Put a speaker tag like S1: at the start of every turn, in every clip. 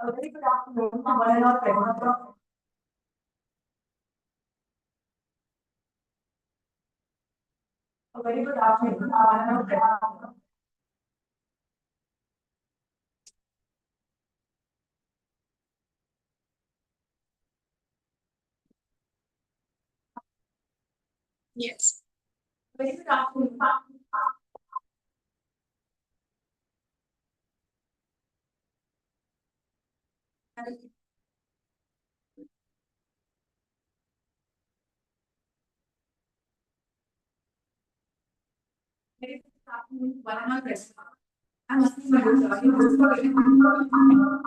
S1: A very good afternoon, one and all present. A very good afternoon, one and all present. Yes. A very good afternoon. Very good afternoon, one and all present. I'm asking my very good afternoon, one and all.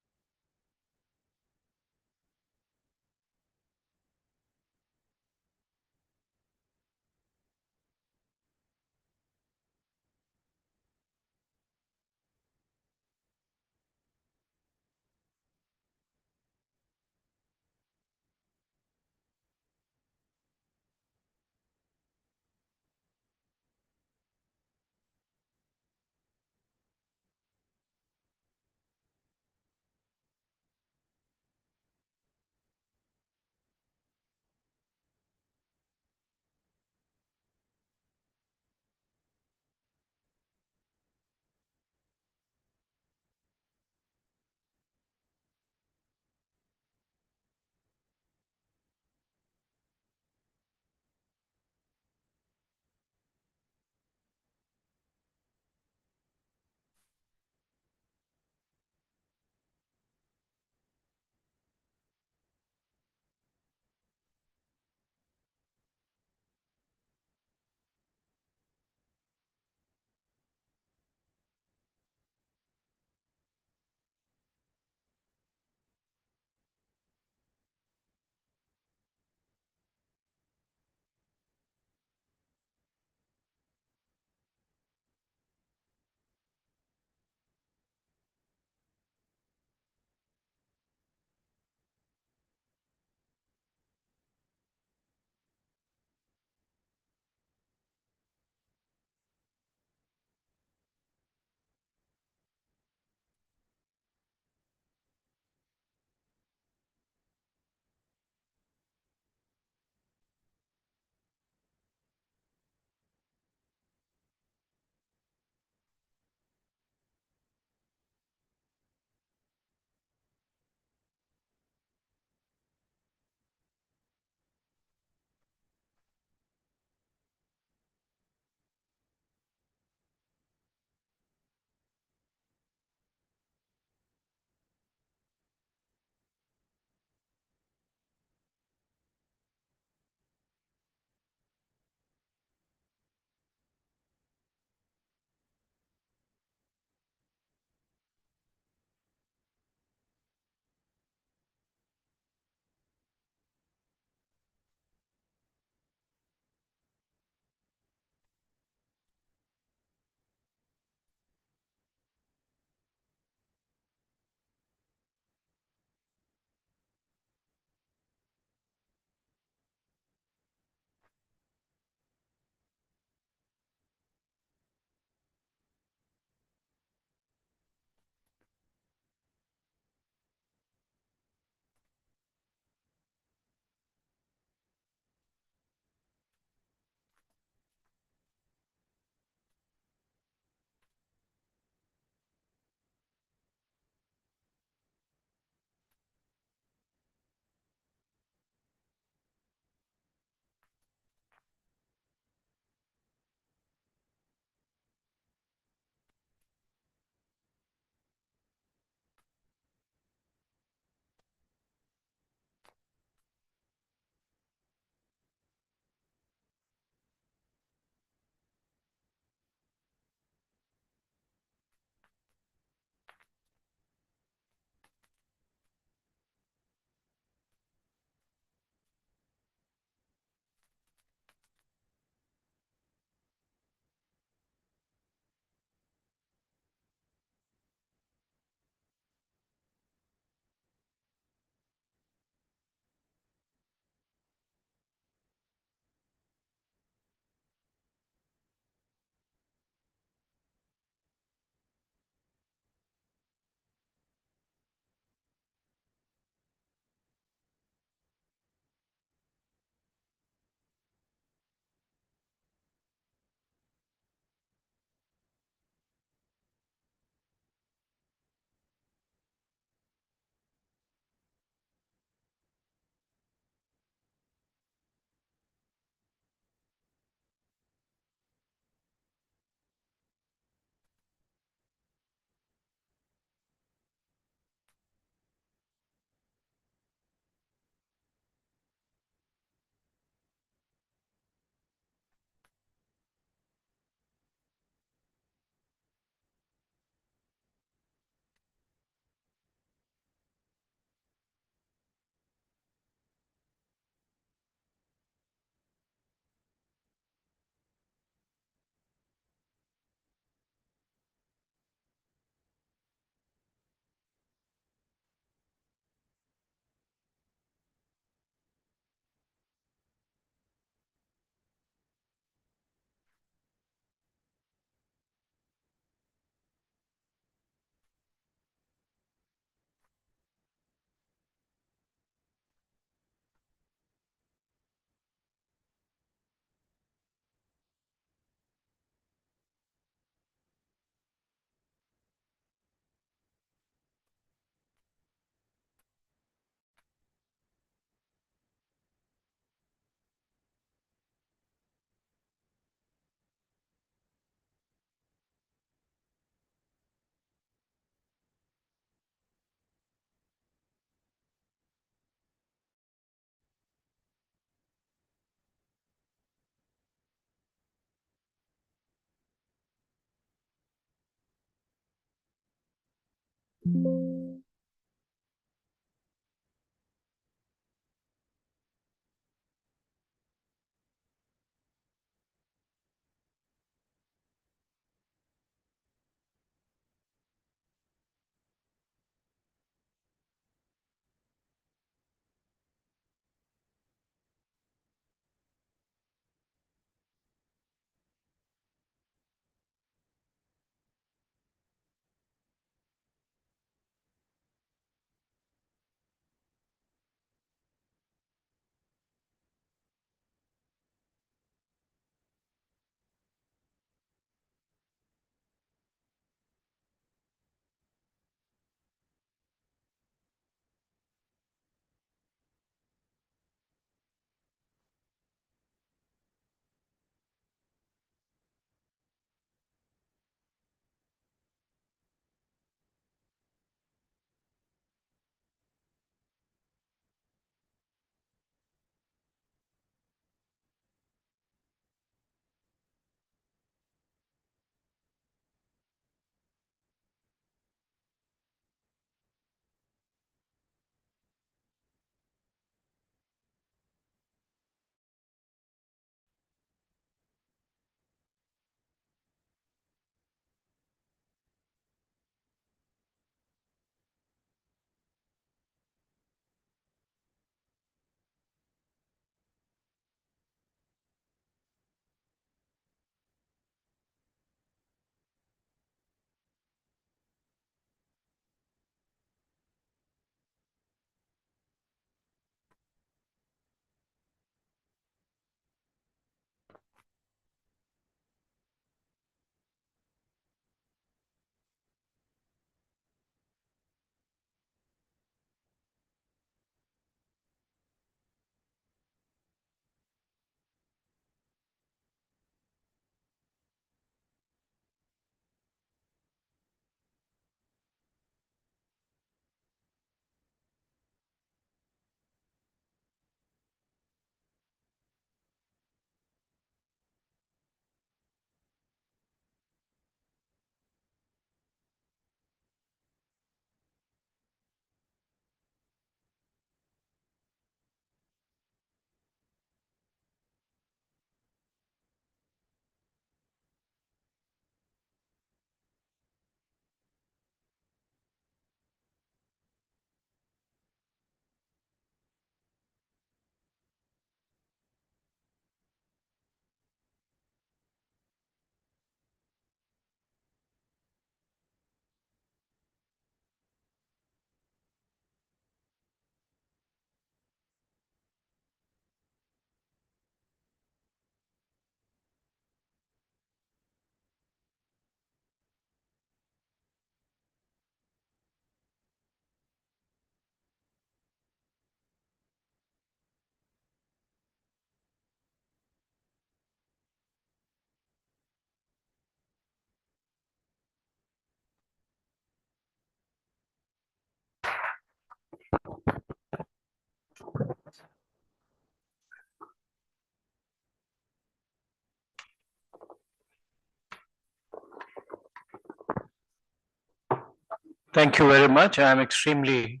S2: Thank you very much. I am extremely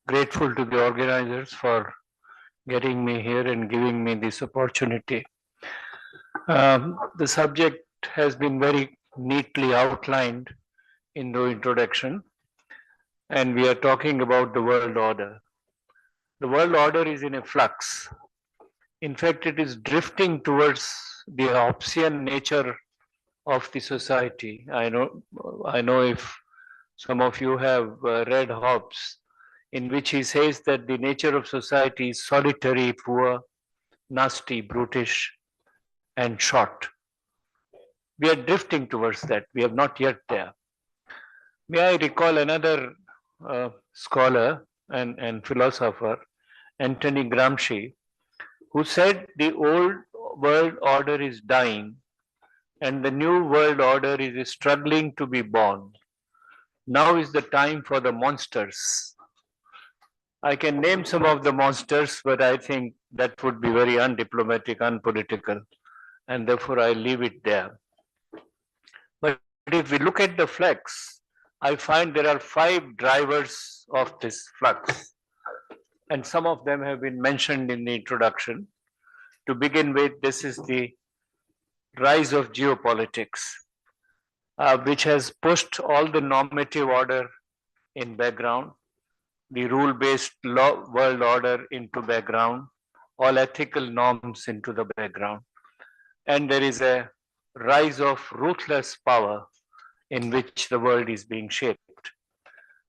S2: grateful to the organizers for getting me here and giving me this opportunity. The subject has been very neatly outlined in the introduction, and we are talking about the world order. The world order is in a flux. In fact, it is drifting towards the Hobbesian nature of the society. I know if some of you have read Hobbes, in which he says that the nature of society is solitary, poor, nasty, brutish, and short. We are drifting towards that. We are not yet there. May I recall another scholar and philosopher, Anthony Gramsci, who said the old world order is dying and the new world order is struggling to be born. Now is the time for the monsters. I can name some of the monsters, but I think that would be very undiplomatic, unpolitical, and therefore I leave it there. But if we look at the flex, I find there are 5 drivers of this flux, and some of them have been mentioned in the introduction. To begin with, this is the rise of geopolitics, which has pushed all the normative order in background, the rule-based world order into background, all ethical norms into the background. And there is a rise of ruthless power in which the world is being shaped.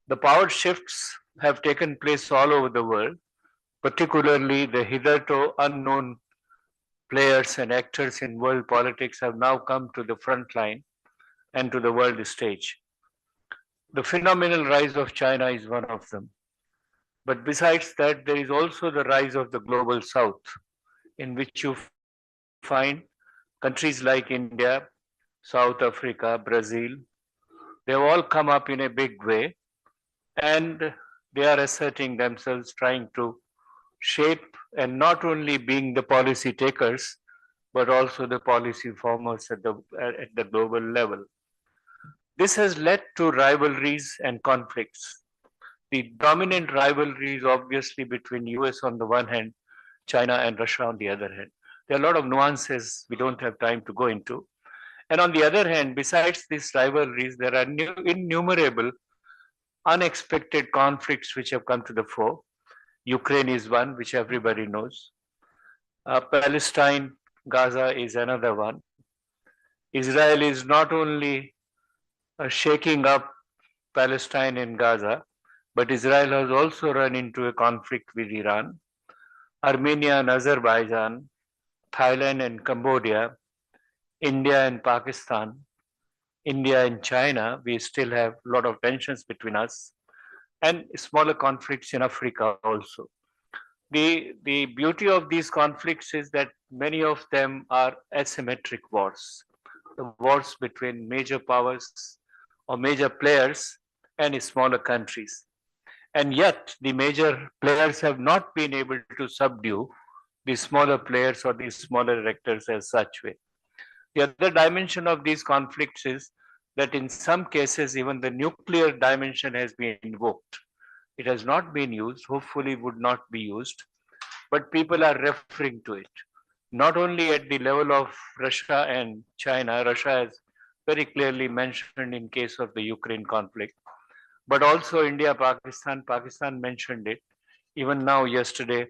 S2: The power shifts have taken place all over the world, particularly the hitherto unknown players and actors in world politics have now come to the front line and to the world stage. The phenomenal rise of China is one of them. But besides that, there is also the rise of the global south, in which you find countries like India, South Africa, Brazil, they have all come up in a big way, and they are asserting themselves, trying to shape and not only being the policy takers, but also the policy formers at the global level. This has led to rivalries and conflicts. The dominant rivalry is obviously between US on the one hand, China and Russia on the other hand. There are a lot of nuances we don't have time to go into. And on the other hand, besides these rivalries, there are innumerable unexpected conflicts which have come to the fore. Ukraine is one, which everybody knows. Palestine, Gaza is another one. Israel is not only shaking up Palestine and Gaza, but Israel has also run into a conflict with Iran. Armenia and Azerbaijan, Thailand and Cambodia, India and Pakistan, India and China, we still have a lot of tensions between us, and smaller conflicts in Africa also. The beauty of these conflicts is that many of them are asymmetric wars, the wars between major powers or major players and smaller countries. And yet, the major players have not been able to subdue the smaller players or the smaller actors as such way. The other dimension of these conflicts is that in some cases, even the nuclear dimension has been invoked. It has not been used, hopefully would not be used, but people are referring to it. Not only at the level of Russia and China, Russia has very clearly mentioned in case of the Ukraine conflict, but also India, Pakistan. Pakistan mentioned it. Even now, yesterday,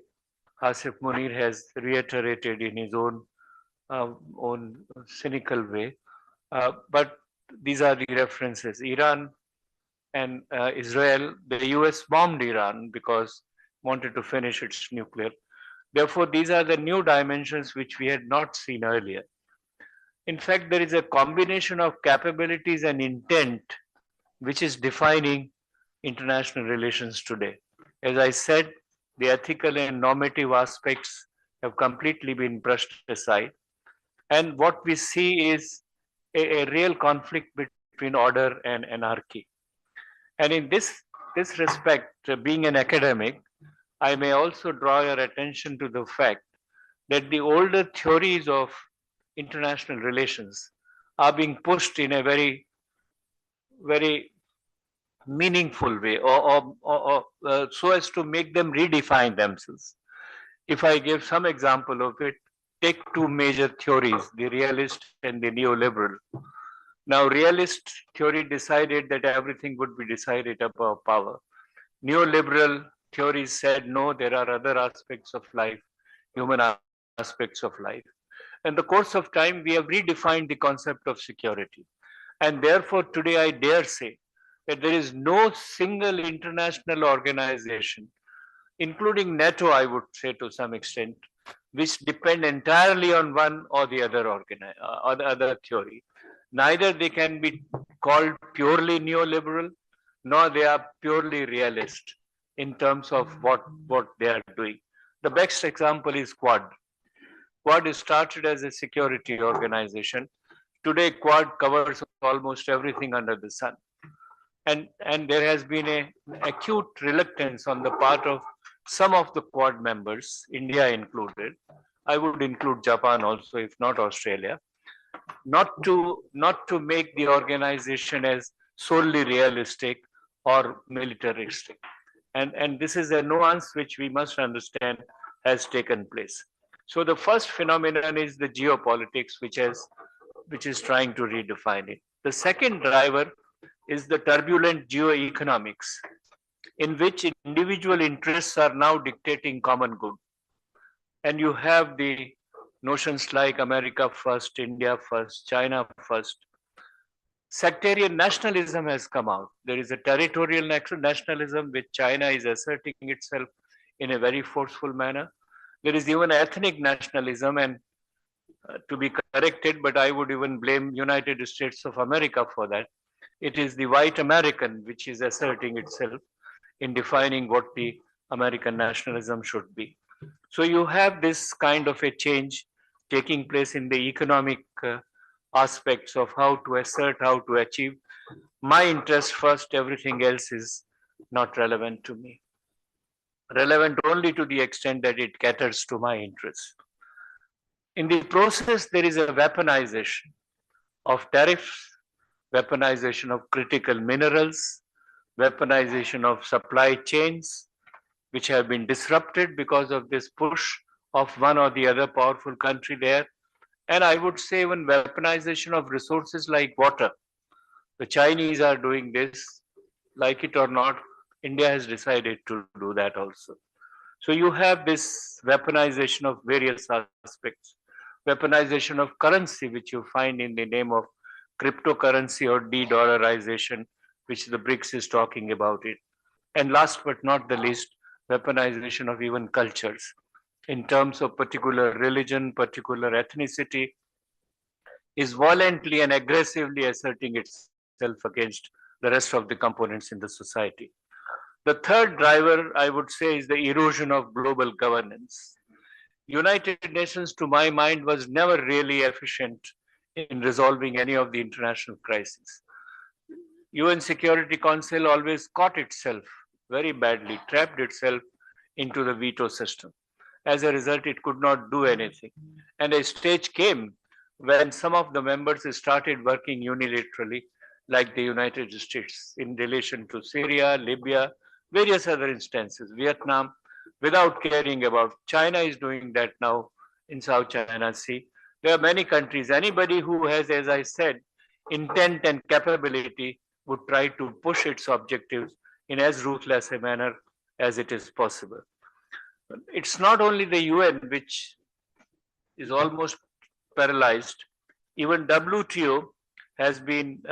S2: Asif Munir has reiterated in his own cynical way. But these are the references. Iran and Israel, the US bombed Iran because wanted to finish its nuclear. Therefore, these are the new dimensions which we had not seen earlier. In fact, there is a combination of capabilities and intent which is defining international relations today. As I said, the ethical and normative aspects have completely been brushed aside. And what we see is a real conflict between order and anarchy. And in this respect, being an academic, I may also draw your attention to the fact that the older theories of international relations are being pushed in a very, very meaningful way, or so as to make them redefine themselves. If I give some example of it, take 2 major theories, the realist and the neoliberal. Now, realist theory decided that everything would be decided above power. Neoliberal theories said, no, there are other aspects of life, human aspects of life. In the course of time, we have redefined the concept of security. And therefore, today I dare say that there is no single international organization, including NATO, I would say to some extent, which depend entirely on one or the other or the other theory. Neither they can be called purely neoliberal, nor they are purely realist in terms of what they are doing. The best example is Quad. Quad started as a security organization. Today, Quad covers almost everything under the sun. And there has been an acute reluctance on the part of some of the Quad members, India included. I would include Japan also, if not Australia, not to make the organization as solely realistic or militaristic. And this is a nuance which we must understand has taken place. So the first phenomenon is the geopolitics, which is trying to redefine it. The second driver is the turbulent geoeconomics, in which individual interests are now dictating common good. And you have the notions like America first, India first, China first. Sectarian nationalism has come out. There is a territorial nationalism which China is asserting itself in a very forceful manner. There is even ethnic nationalism, and to be corrected, but I would even blame United States of America for that. It is the white American which is asserting itself in defining what the American nationalism should be. So you have this kind of a change taking place in the economic aspects of how to assert, how to achieve. My interest first, everything else is not relevant to me. Relevant only to the extent that it caters to my interests. In the process, there is a weaponization of tariffs, weaponization of critical minerals, weaponization of supply chains, which have been disrupted because of this push of one or the other powerful country there. And I would say even weaponization of resources like water. The Chinese are doing this, like it or not, India has decided to do that also. So you have this weaponization of various aspects, weaponization of currency, which you find in the name of cryptocurrency or de-dollarization, which the BRICS is talking about it. And last but not the least, weaponization of even cultures in terms of particular religion, particular ethnicity, is violently and aggressively asserting itself against the rest of the components in the society. The third driver, I would say, is the erosion of global governance. United Nations, to my mind, was never really efficient in resolving any of the international crises. UN Security Council always caught itself very badly, trapped itself into the veto system. As a result, it could not do anything. And a stage came when some of the members started working unilaterally, like the United States, in relation to Syria, Libya, various other instances, Vietnam, without caring about. China is doing that now in South China Sea. There are many countries. Anybody who has, as I said, intent and capability would try to push its objectives in as ruthless a manner as it is possible. It's not only the UN which is almost paralyzed. Even WTO has been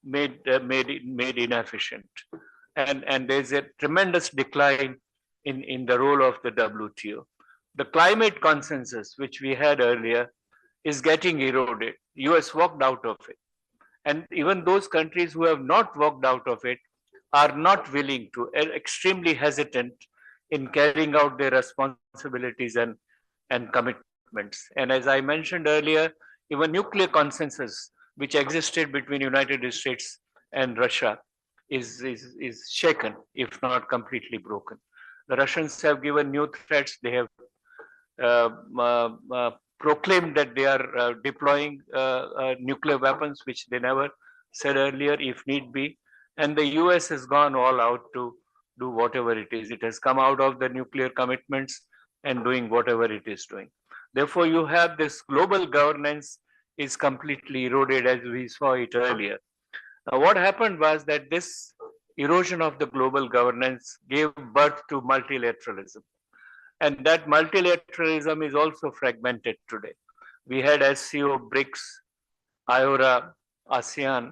S2: made inefficient, and there's a tremendous decline in the role of the WTO. The climate consensus which we had earlier is getting eroded. US walked out of it, and even those countries who have not walked out of it are not willing to, are extremely hesitant in carrying out their responsibilities and commitments. And as I mentioned earlier, even nuclear consensus which existed between United States and Russia is shaken, if not completely broken. The Russians have given new threats. They have uh, proclaimed that they are deploying nuclear weapons, which they never said earlier, if need be. And the US has gone all out to do whatever it is. It has come out of the nuclear commitments and doing whatever it is doing. Therefore, you have this global governance is completely eroded as we saw it earlier. Now, what happened was that this erosion of the global governance gave birth to multilateralism. And that multilateralism is also fragmented today. We had SCO, BRICS, IORA, ASEAN.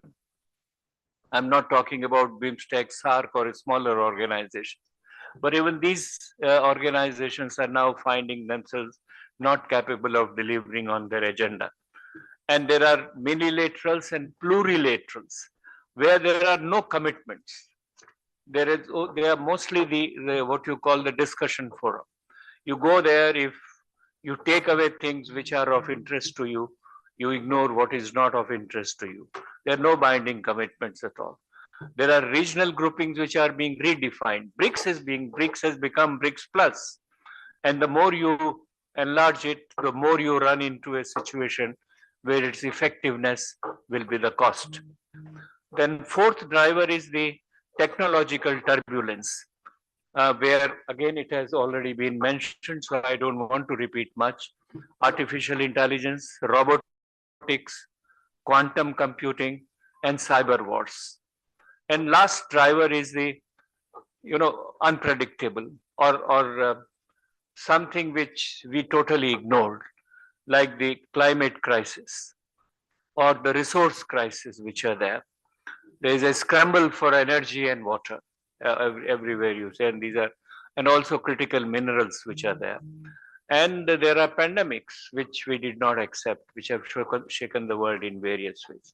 S2: I'm not talking about BIMSTEC, SARC, or smaller organizations. But even these organizations are now finding themselves not capable of delivering on their agenda. And there are minilaterals and plurilaterals where there are no commitments. They are mostly the what you call the discussion forum. You go there, if you take away things which are of interest to you, you ignore what is not of interest to you. There are no binding commitments at all. There are regional groupings which are being redefined. BRICS has become BRICS Plus. And the more you enlarge it, the more you run into a situation where its effectiveness will be the cost. Then fourth driver is the technological turbulence, where again it has already been mentioned, so I don't want to repeat much. Artificial intelligence, robotics, quantum computing, and cyber wars. And last driver is the unpredictable or something which we totally ignored, like the climate crisis or the resource crisis which are there. There is a scramble for energy and water everywhere you say, and these are, and also critical minerals which are there. And there are pandemics which we did not accept, which have shaken the world in various ways.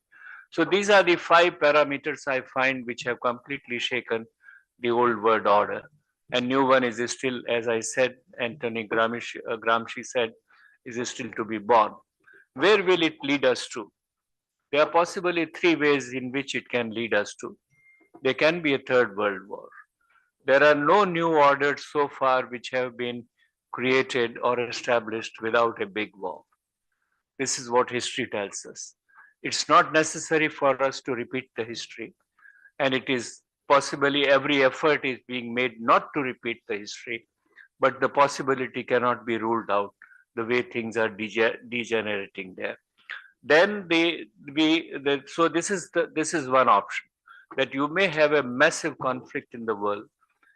S2: So these are the five parameters I find which have completely shaken the old world order. And new one is still, as I said, Anthony Gramsci said, is still to be born. Where will it lead us to? There are possibly three ways in which it can lead us to. There can be a third world war. There are no new orders so far which have been created or established without a big war. This is what history tells us. It's not necessary for us to repeat the history, and it is possibly every effort is being made not to repeat the history, but the possibility cannot be ruled out the way things are degenerating there. Then so this is one option, that you may have a massive conflict in the world,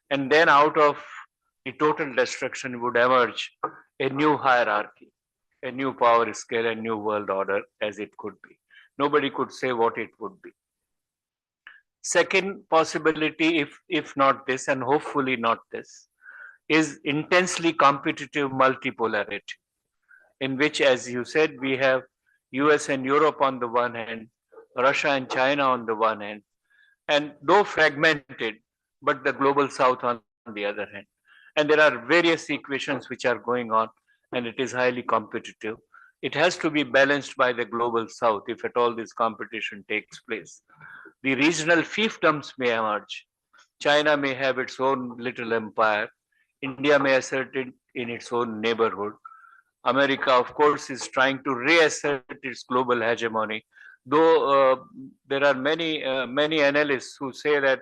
S2: and then out of the total destruction would emerge a new hierarchy, a new power scale, a new world order as it could be. Nobody could say what it would be. Second possibility, if not this, and hopefully not this, is intensely competitive multipolarity, in which, as you said, we have US and Europe on the one hand, Russia and China on the one hand, and though fragmented, but the global south on the other hand. And there are various equations which are going on, and it is highly competitive. It has to be balanced by the global south if at all this competition takes place. The regional fiefdoms may emerge. China may have its own little empire. India may assert it in its own neighborhood. America, of course, is trying to reassert its global hegemony, though there are many analysts who say that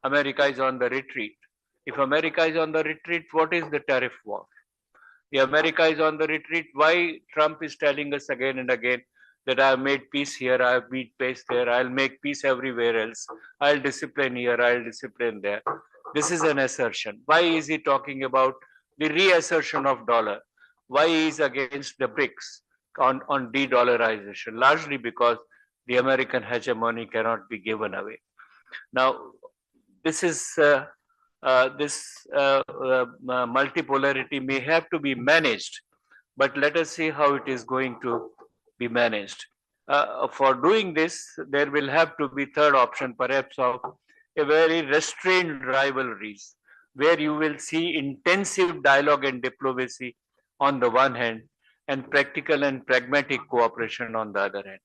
S2: America is on the retreat. If America is on the retreat, what is the tariff war? If America is on the retreat, why Trump is telling us again and again that I have made peace here, I have made peace there, I'll make peace everywhere else, I'll discipline here, I'll discipline there. This is an assertion. Why is he talking about the reassertion of dollar? Why he is against the BRICS on de-dollarization? Largely because the American hegemony cannot be given away. Now, this is multipolarity may have to be managed, but let us see how it is going to be managed. For doing this, there will have to be third option, perhaps of a very restrained rivalries, where you will see intensive dialogue and diplomacy on the one hand, and practical and pragmatic cooperation on the other hand.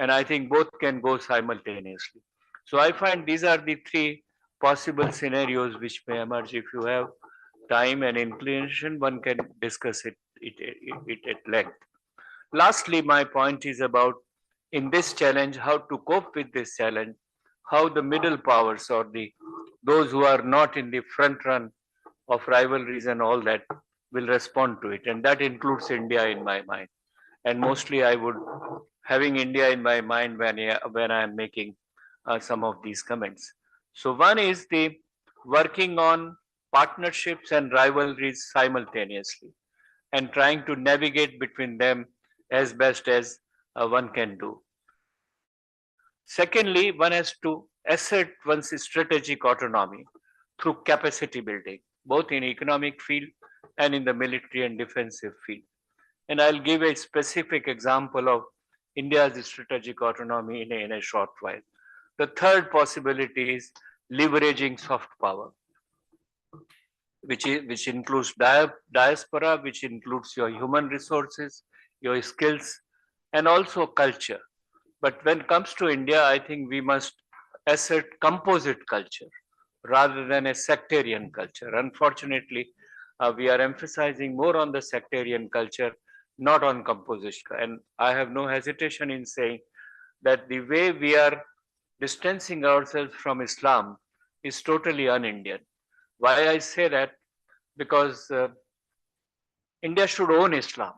S2: And I think both can go simultaneously. So I find these are the three possible scenarios which may emerge. If you have time and inclination, one can discuss it at length. Lastly, my point is about, in this challenge, how to cope with this challenge, how the middle powers or those who are not in the front run of rivalries and all that will respond to it. And that includes India in my mind. And mostly I would, having India in my mind when I am making some of these comments. So one is the working on partnerships and rivalries simultaneously and trying to navigate between them as best as one can do. Secondly, one has to assert one's strategic autonomy through capacity building, both in economic field and in the military and defensive field. And I'll give a specific example of India's strategic autonomy in a short while. The third possibility is leveraging soft power, which includes diaspora, which includes your human resources, your skills, and also culture. But when it comes to India, I think we must assert composite culture rather than a sectarian culture. Unfortunately, we are emphasizing more on the sectarian culture, not on composition. And I have no hesitation in saying that the way we are distancing ourselves from Islam is totally un-Indian. Why I say that? Because India should own Islam.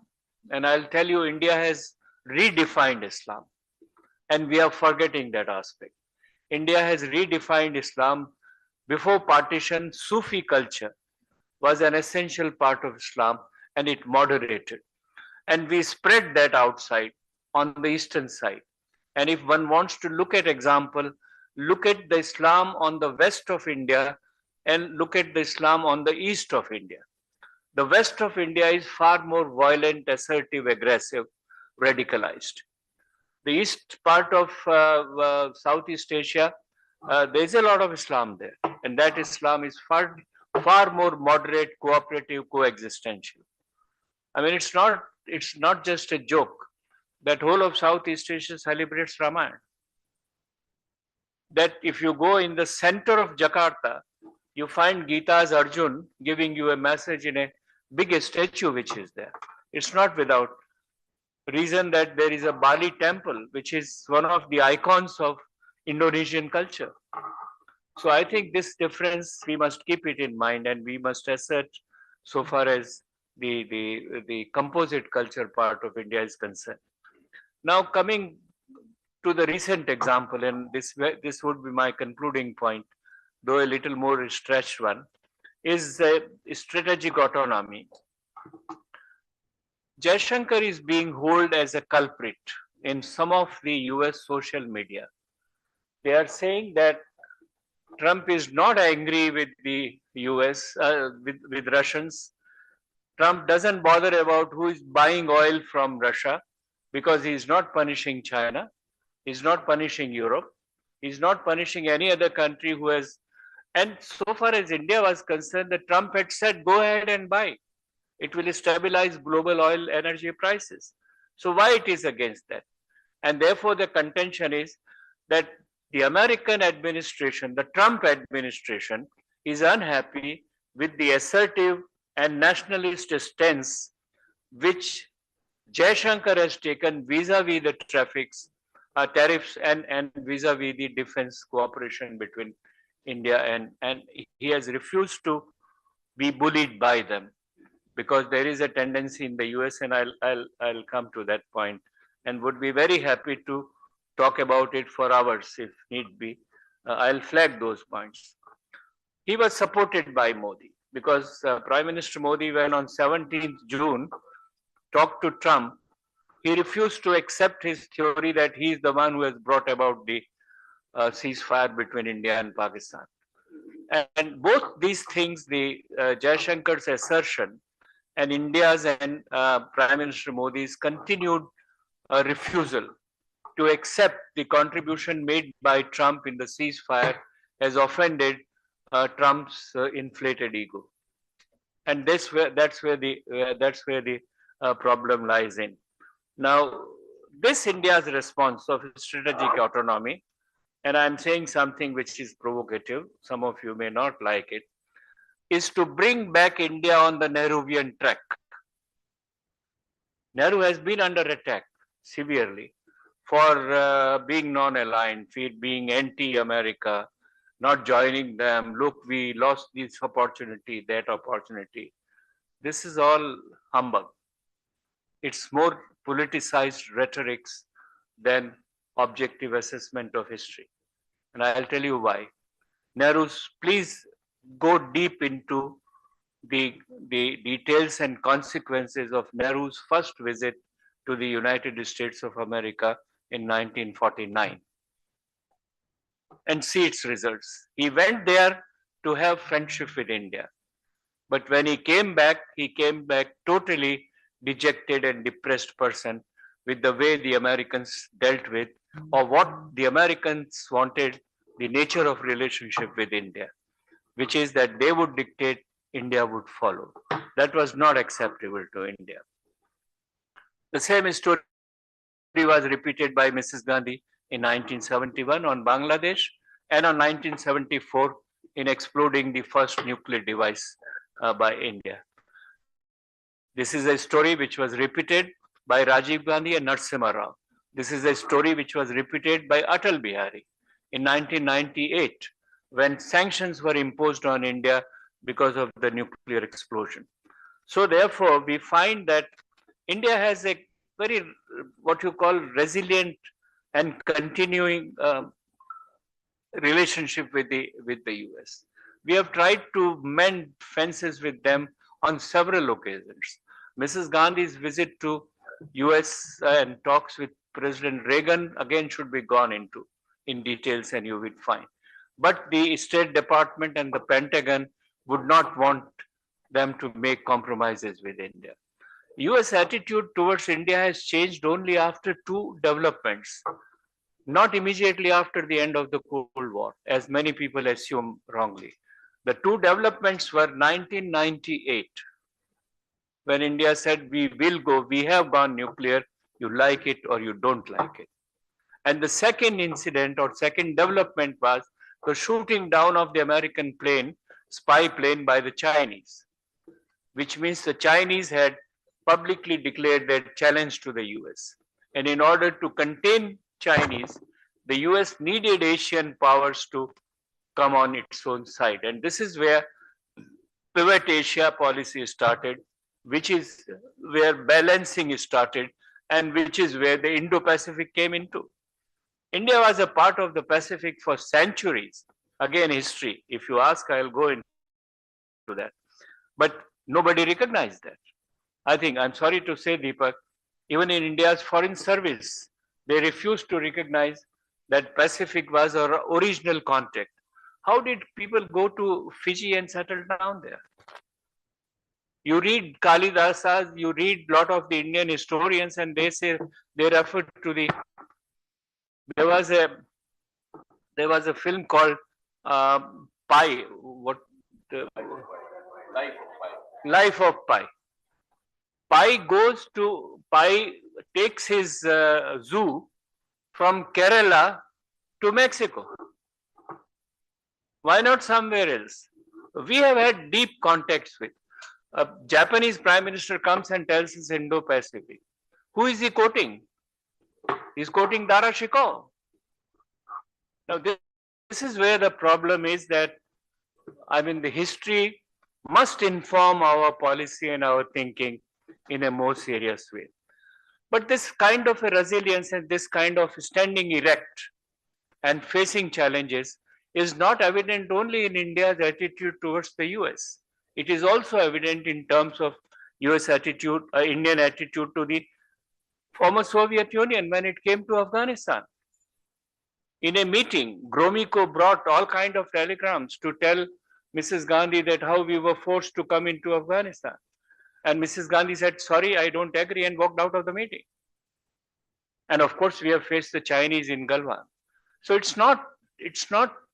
S2: And I'll tell you, India has redefined Islam, and we are forgetting that aspect. India has redefined Islam. Before partition, Sufi culture was an essential part of Islam, and it moderated. And we spread that outside on the eastern side. And if one wants to look at example, look at the Islam on the west of India and look at the Islam on the east of India. The west of India is far more violent, assertive, aggressive, radicalized. The east part of Southeast Asia, there is a lot of Islam there, and that Islam is far more moderate, cooperative, coexistential. I mean, it's not just a joke that whole of Southeast Asia celebrates Ramayana. That if you go in the center of Jakarta, you find Gita's Arjun giving you a message in a big statue which is there. It's not without reason that there is a Bali temple, which is one of the icons of Indonesian culture. So I think this difference, we must keep it in mind, and we must assert so far as the composite culture part of India is concerned. Now coming to the recent example, and this would be my concluding point, though a little more stretched one, is strategic autonomy. Jaishankar is being held as a culprit in some of the US social media. They are saying that Trump is not angry with the US, with Russians. Trump doesn't bother about who is buying oil from Russia because he is not punishing China, he's not punishing Europe, he's not punishing any other country who has. And so far as India was concerned, the Trump had said, go ahead and buy. It will stabilize global oil energy prices. So why it is against that? And therefore the contention is that the American administration, the Trump administration, is unhappy with the assertive and nationalist stance which Jaishankar has taken vis-a-vis the tariffs and vis-a-vis the defense cooperation between India, and he has refused to be bullied by them, because there is a tendency in the US, and I'll come to that point, and would be very happy to talk about it for hours if need be. I'll flag those points. He was supported by Modi because Prime Minister Modi, when on 17th June talked to Trump, he refused to accept his theory that he is the one who has brought about the ceasefire between India and Pakistan. And both these things, the Jaishankar's assertion and India's and Prime Minister Modi's continued refusal to accept the contribution made by Trump in the ceasefire has offended Trump's inflated ego, and that's where the problem lies in. Now, this India's response of strategic autonomy, and I'm saying something which is provocative, some of you may not like it, is to bring back India on the Nehruvian track. Nehru has been under attack severely for being non-aligned, being anti-America, not joining them. Look, we lost this opportunity, that opportunity. This is all humbug. It's more politicized rhetorics than objective assessment of history. And I'll tell you why. Please go deep into the details and consequences of Nehru's first visit to the United States of America in 1949 and see its results. He went there to have friendship with India. But when he came back totally dejected and depressed person with the way the Americans dealt with, or what the Americans wanted, the nature of relationship with India, which is that they would dictate, India would follow. That was not acceptable to India. The same story was repeated by Mrs. Gandhi in 1971 on Bangladesh, and on 1974 in exploding the first nuclear device by India. This is a story which was repeated by Rajiv Gandhi and Narasimha Rao. This is a story which was repeated by Atal Bihari in 1998 when sanctions were imposed on India because of the nuclear explosion. So therefore, we find that India has a very what you call resilient and continuing relationship with the US. We have tried to mend fences with them on several occasions. Mrs. Gandhi's visit to US and talks with President Reagan again should be gone into in details and you will find. But the State Department and the Pentagon would not want them to make compromises with India. US attitude towards India has changed only after two developments, not immediately after the end of the Cold War, as many people assume wrongly. The two developments were 1998, when India said, we have gone nuclear, you like it or you don't like it. And the second incident or second development was the shooting down of the American plane, spy plane by the Chinese, which means the Chinese had publicly declared their challenge to the US. And in order to contain Chinese, the US needed Asian powers to come on its own side. And this is where pivot Asia policy started, which is where balancing started, and which is where the Indo-Pacific came into. India was a part of the Pacific for centuries. Again, history. If you ask, I'll go into that. But nobody recognized that. I think, I'm sorry to say, Deepak, even in India's foreign service, they refused to recognize that Pacific was our original contact. How did people go to Fiji and settle down there? You read Kalidasas, you read a lot of the Indian historians, and they say they refer to the. There was a film called Pi. What the Life of Pi. Pi takes his zoo from Kerala to Mexico. Why not somewhere else? We have had deep contacts with. A Japanese Prime Minister comes and tells us Indo-Pacific. Who is he quoting? He's quoting Dara Shikoh. Now this is where the problem is, that the history must inform our policy and our thinking in a more serious way. But this kind of a resilience and this kind of standing erect and facing challenges is not evident only in India's attitude towards the US. It is also evident in terms of US attitude, Indian attitude to the former Soviet Union when it came to Afghanistan. In a meeting, Gromyko brought all kinds of telegrams to tell Mrs. Gandhi that how we were forced to come into Afghanistan. And Mrs. Gandhi said, sorry, I don't agree, and walked out of the meeting. And of course, we have faced the Chinese in Galwan. So it's not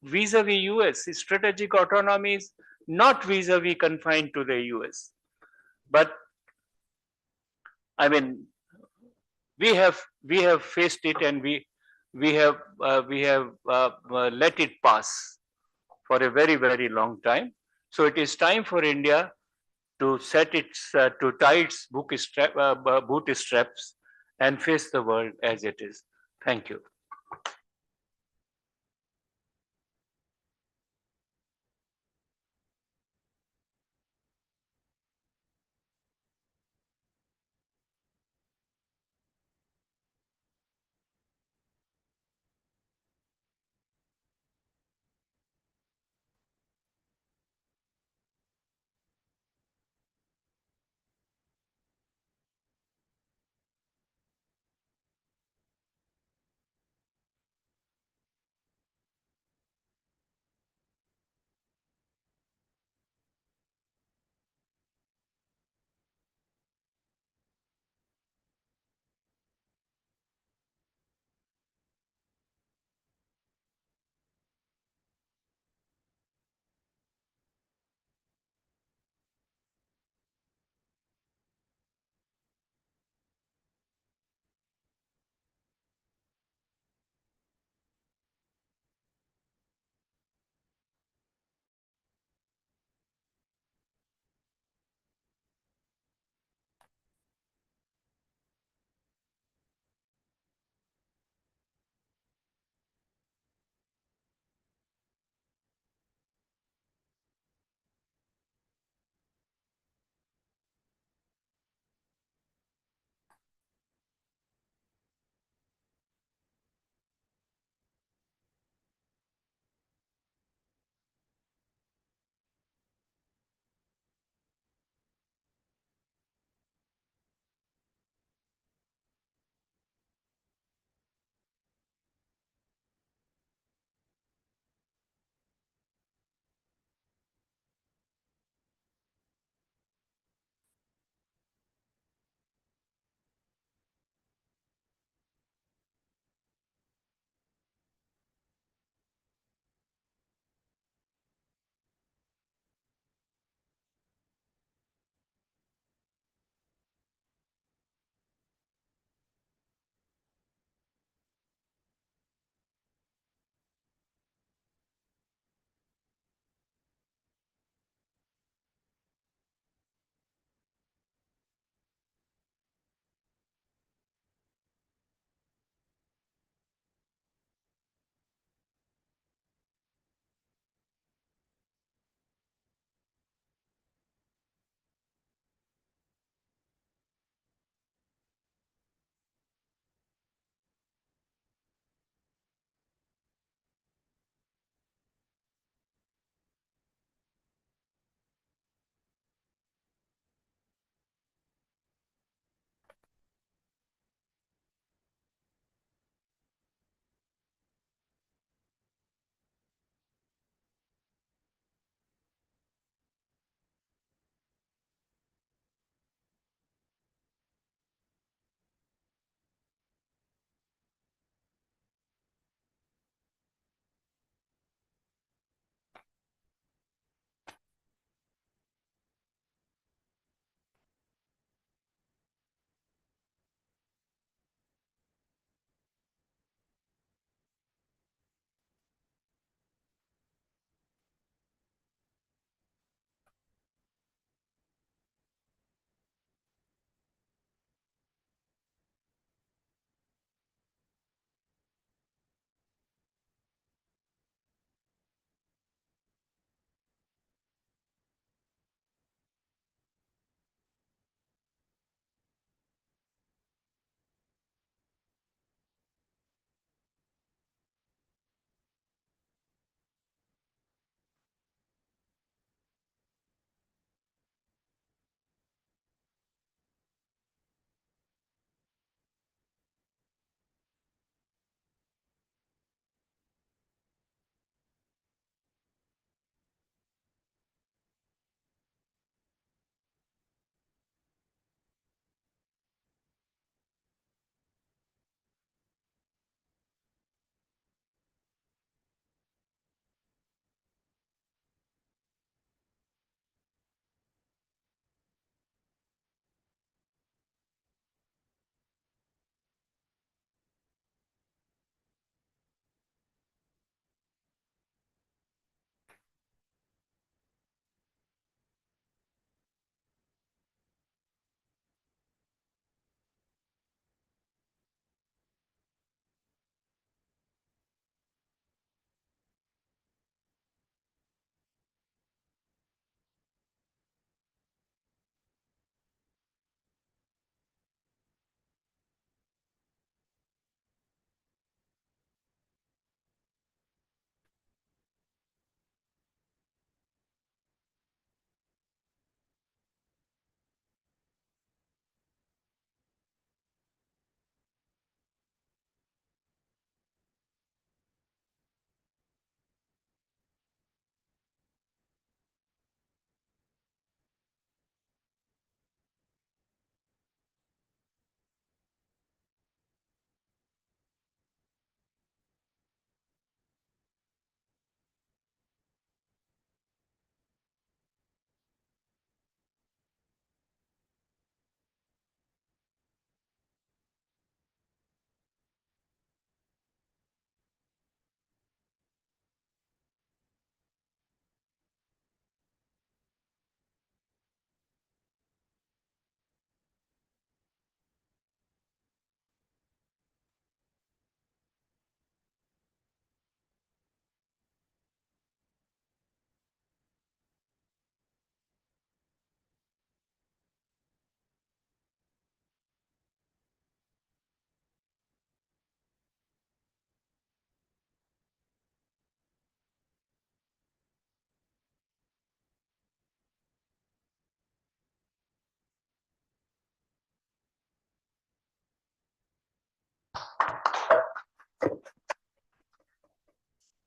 S2: vis-a-vis US. Strategic autonomy is not vis-a-vis confined to the US. But we have faced it, and we have let it pass for a very, very long time. So it is time for India to set its to tie its bootstraps and face the world as it is. Thank you.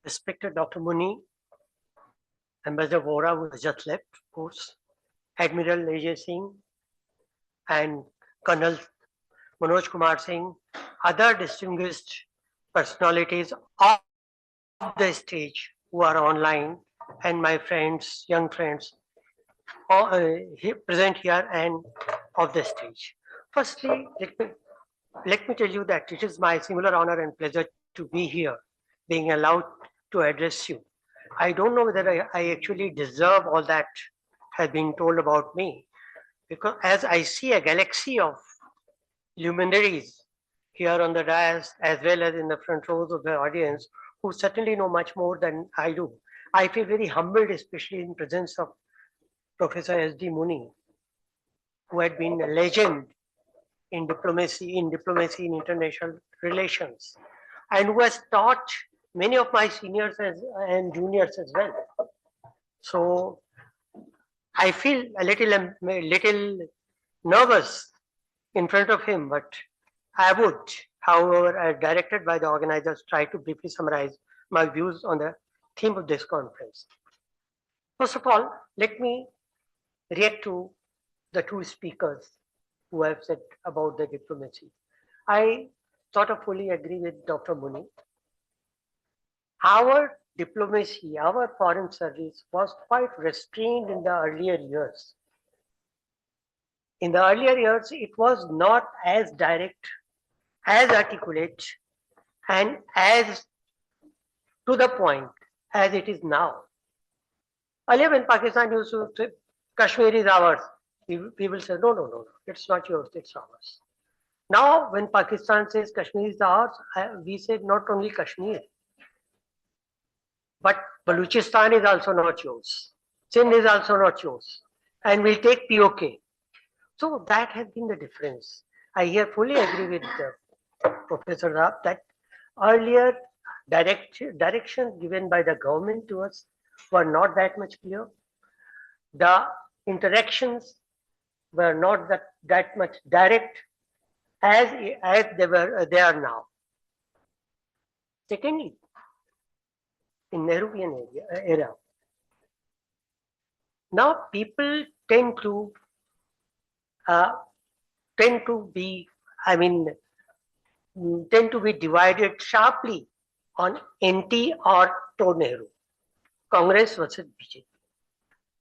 S3: respected Dr. Muni, Ambassador Vora, who has just left, of course, Admiral Ajay Singh, and Colonel Manoj Kumar Singh, other distinguished personalities of the stage who are online, and my friends, young friends, present here and of the stage. Firstly, let me tell you that it is my singular honor and pleasure to be here, being allowed to address you. I don't know whether I actually deserve all that has been told about me, because as I see a galaxy of luminaries here on the dais as well as in the front rows of the audience who certainly know much more than I do. I feel very humbled, especially in presence of Professor S.D. Muni, who had been a legend in diplomacy in international relations, and who has taught many of my seniors and juniors as well. So I feel a little nervous in front of him, but I would, however, as directed by the organizers, try to briefly summarize my views on the theme of this conference. First of all, let me react to the two speakers who have said about the diplomacy. I sort of fully agree with Dr. Muni. Our diplomacy, our foreign service was quite restrained in the earlier years. In the earlier years, it was not as direct, as articulate, and as to the point as it is now. Earlier, when Pakistan used to say Kashmir is ours, people say, no, no, no, no, it's not yours, it's ours. Now, when Pakistan says Kashmir is ours, we say not only Kashmir, but Baluchistan is also not yours. Sindh is also not yours. And we'll take POK. So that has been the difference. I here fully agree with Professor Raab that earlier directions given by the government to us were not that much clear. The interactions were not that much direct as they are now. Secondly, in Nehruvian era, now people tend to be, tend to be divided sharply on NT or pro Nehru, Congress versus BJP.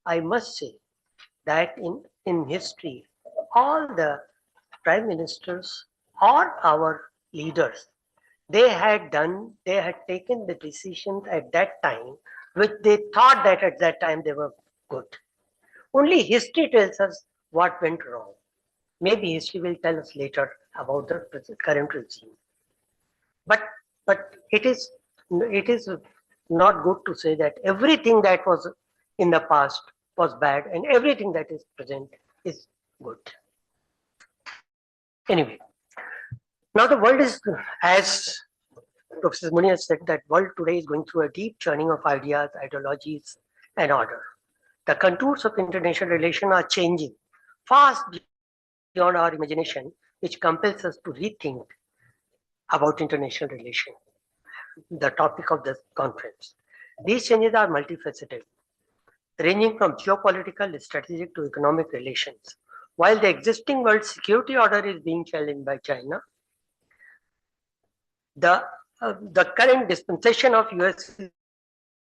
S3: I must say that in history, all the prime ministers or our leaders, they had taken the decisions at that time, which they thought that at that time they were good. Only history tells us what went wrong. Maybe history will tell us later about the current regime. But it is not good to say that everything that was in the past was bad and everything that is present is good. Anyway, now the world is, as Professor Muni has said, that world today is going through a deep churning of ideas, ideologies, and order. The contours of international relations are changing fast beyond our imagination, which compels us to rethink about international relations, the topic of this conference. These changes are multifaceted, ranging from geopolitical, strategic to economic relations. While the existing world security order is being challenged by China, the current dispensation of US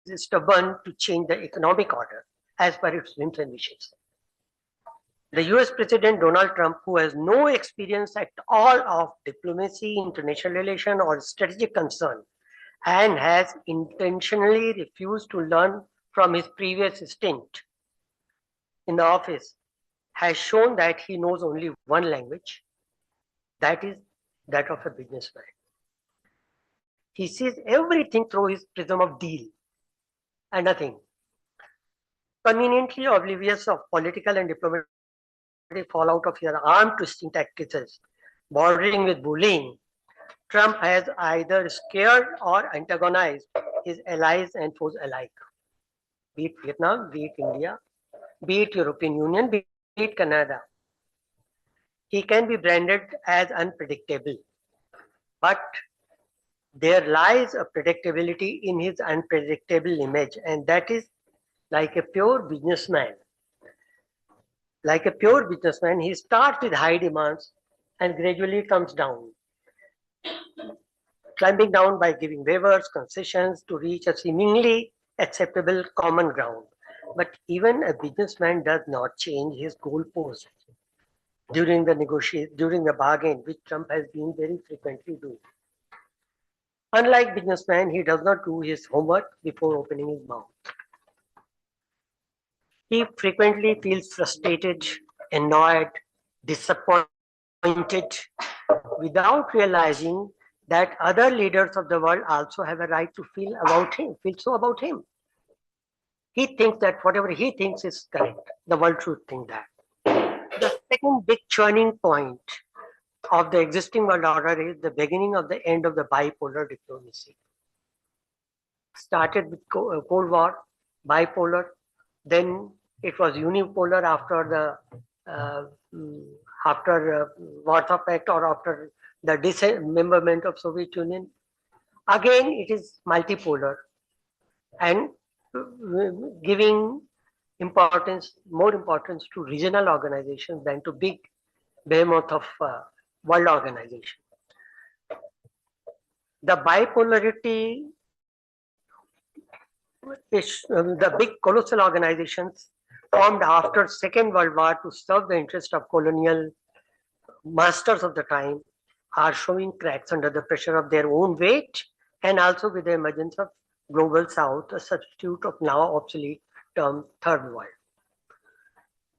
S3: is stubborn to change the economic order as per its whims and wishes. The US President Donald Trump, who has no experience at all of diplomacy, international relation, or strategic concern, and has intentionally refused to learn from his previous stint in the office, has shown that he knows only one language, that is that of a businessman. He sees everything through his prism of deal and nothing. Conveniently oblivious of political and diplomatic fallout of your arm twisting tactics bordering with bullying, Trump has either scared or antagonized his allies and foes alike, be it Vietnam, be it India, be it European Union, be it Canada. He can be branded as unpredictable, but there lies a predictability in his unpredictable image, and that is like a pure businessman. Like a pure businessman, he starts with high demands and gradually comes down, climbing down by giving waivers, concessions to reach a seemingly acceptable common ground. But even a businessman does not change his goalposts during the bargain, which Trump has been very frequently doing. Unlike businessman, he does not do his homework before opening his mouth. He frequently feels frustrated, annoyed, disappointed, without realizing that other leaders of the world also have a right to feel so about him. He thinks that whatever he thinks is correct. The world should think that. The second big churning point of the existing world order is the beginning of the end of the bipolar diplomacy. Started with Cold War, bipolar, then it was unipolar after the Warsaw Pact or after the dismemberment of Soviet Union. Again, it is multipolar and giving more importance to regional organizations than to big behemoth of world organization. The bipolarity is the big colossal organizations formed after Second World War to serve the interest of colonial masters of the time are showing cracks under the pressure of their own weight and also with the emergence of Global South, a substitute of now obsolete term Third World.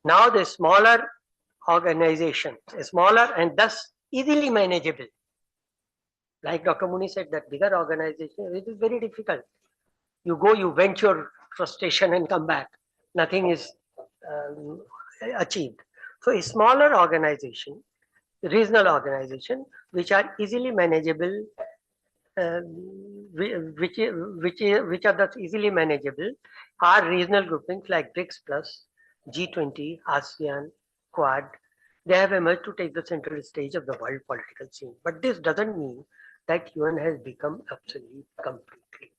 S3: Now the smaller organizations, smaller and thus easily manageable. Like Dr. Muni said, that bigger organization, it is very difficult. You go, you vent your frustration and come back. Nothing is achieved. So a smaller organization, regional organization, which are easily manageable, which are thus easily manageable, are regional groupings like BRICS Plus, G20, ASEAN, Quad. They have emerged to take the central stage of the world political scene. But this doesn't mean that UN has become obsolete completely.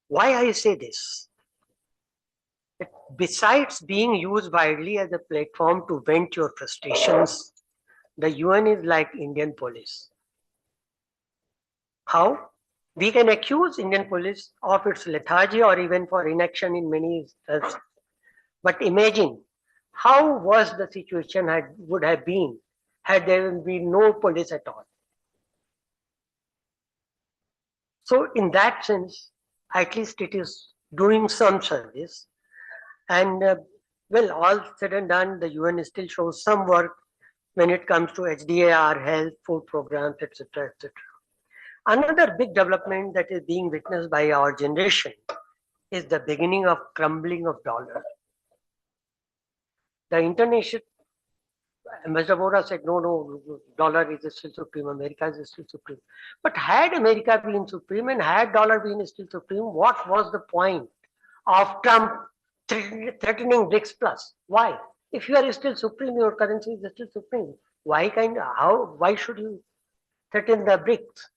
S3: Why I say this? Besides being used widely as a platform to vent your frustrations, the UN is like Indian police. How? We can accuse Indian police of its lethargy or even for inaction in many instances. But imagine how worse the situation would have been had there been no police at all. So in that sense, at least it is doing some service. And well, all said and done, the UN still shows some work when it comes to HDAR, health, food programs, etc., etc. Another big development that is being witnessed by our generation is the beginning of crumbling of dollar. The international Ambassador Bora said, no, dollar is still supreme, America is still supreme. But had America been supreme and had dollar been still supreme, what was the point of Trump threatening BRICS Plus? Why? If you are still supreme, your currency is still supreme. Why should you threaten the BRICS?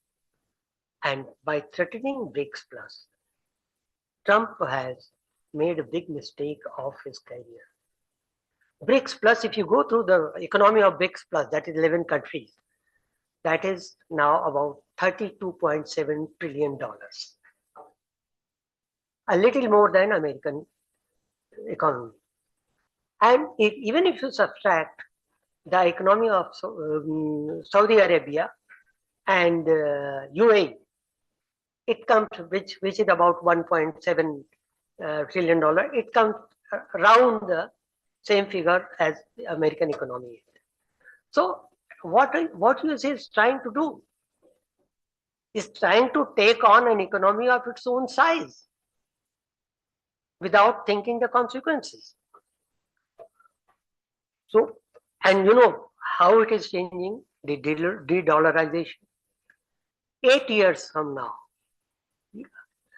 S3: And by threatening BRICS Plus, Trump has made a big mistake of his career. BRICS Plus, if you go through the economy of BRICS Plus, that is 11 countries, that is now about $32.7 trillion. A little more than American economy. And even if you subtract the economy of Saudi Arabia and UAE, it comes, which is about $1.7 trillion. It comes around the same figure as the American economy is. So what US is trying to do is trying to take on an economy of its own size without thinking the consequences. So, and you know how it is changing, the de-dollarization. 8 years from now,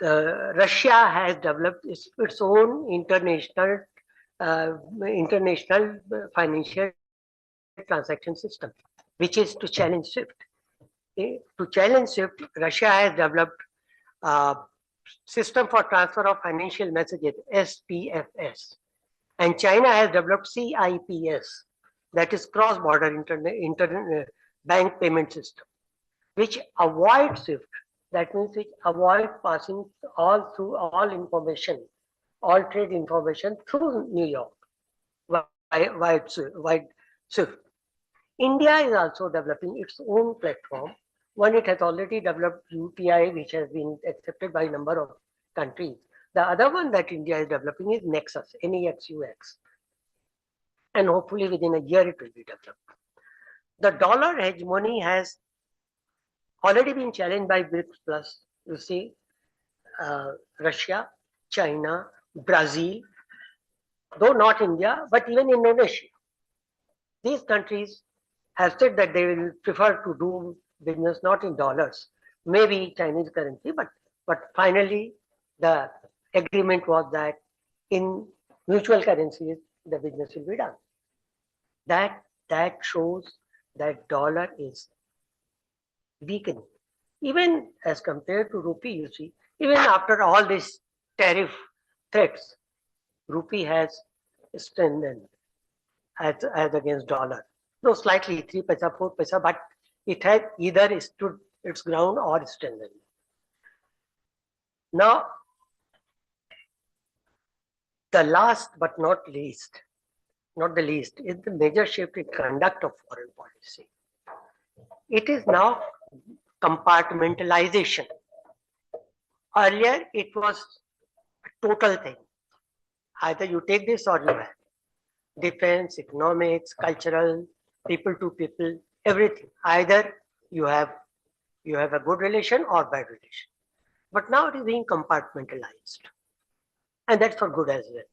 S3: Russia has developed its own international financial transaction system, which is to challenge SWIFT. to challenge SWIFT, Russia has developed a system for transfer of financial messages, SPFS, and China has developed CIPS, that is cross-border internet bank payment system, which avoids SWIFT. That means it avoids passing all information, all trade information through New York via SWIFT. India is also developing its own platform. One, it has already developed UPI, which has been accepted by a number of countries. The other one that India is developing is Nexus, NEXUX. And hopefully within a year it will be developed. The dollar hegemony has already been challenged by BRICS Plus. You see, Russia, China, Brazil, though not India, but even Indonesia. These countries have said that they will prefer to do business not in dollars, maybe Chinese currency, but finally the agreement was that in mutual currencies the business will be done. That shows that dollar is weakening. Even as compared to rupee, you see, even after all these tariff threats, rupee has strengthened as against dollar. No, slightly 3 paisa, 4 paisa, but it has either stood its ground or strengthened. Now, the last but not least, not the least, is the major shift in conduct of foreign policy. It is now compartmentalization. Earlier, it was a total thing. Either you take this or you have. Defense, economics, cultural, people to people, everything. Either you have a good relation or bad relation. But now it is being compartmentalized. And that's for good as well.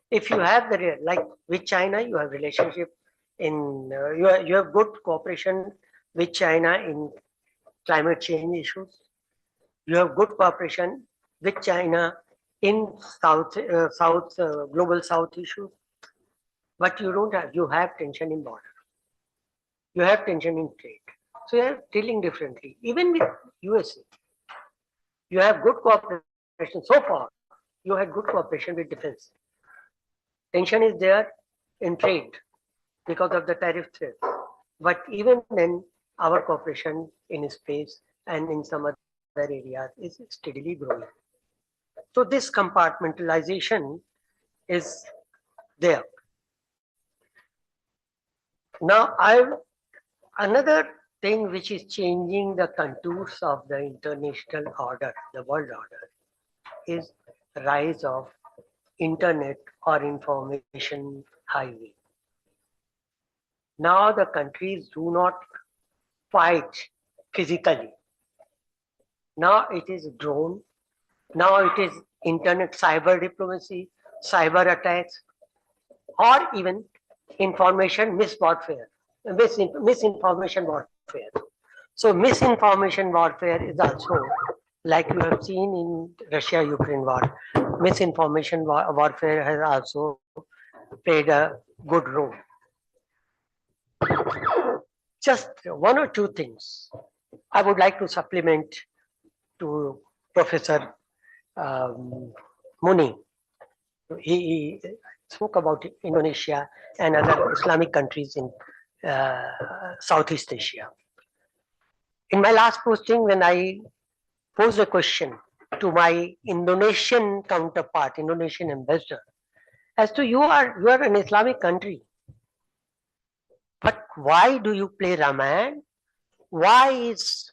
S3: If you have like with China, you have relationship in, you have good cooperation with China in climate change issues. You have good cooperation with China in global South issues. But you have tension in border. You have tension in trade. So you are dealing differently. Even with USA, you have good cooperation. So far, you had good cooperation with defense. Tension is there in trade because of the tariff threat. But even then, our cooperation in space and in some other areas is steadily growing. So this compartmentalization is there. Now, another thing which is changing the contours of the international order, the world order, is rise of internet or information highway. Now the countries do not fight physically. Now it is drone. Now it is internet cyber diplomacy, cyber attacks, or even information misinformation warfare. So misinformation warfare is also, like you have seen in Russia-Ukraine war, misinformation warfare has also played a good role. Just one or two things I would like to supplement to Professor Muni. He spoke about Indonesia and other Islamic countries in Southeast Asia. In my last posting, when I posed a question to my Indonesian counterpart, Indonesian ambassador, as to you are an Islamic country, but why do you play Ramayana? Why is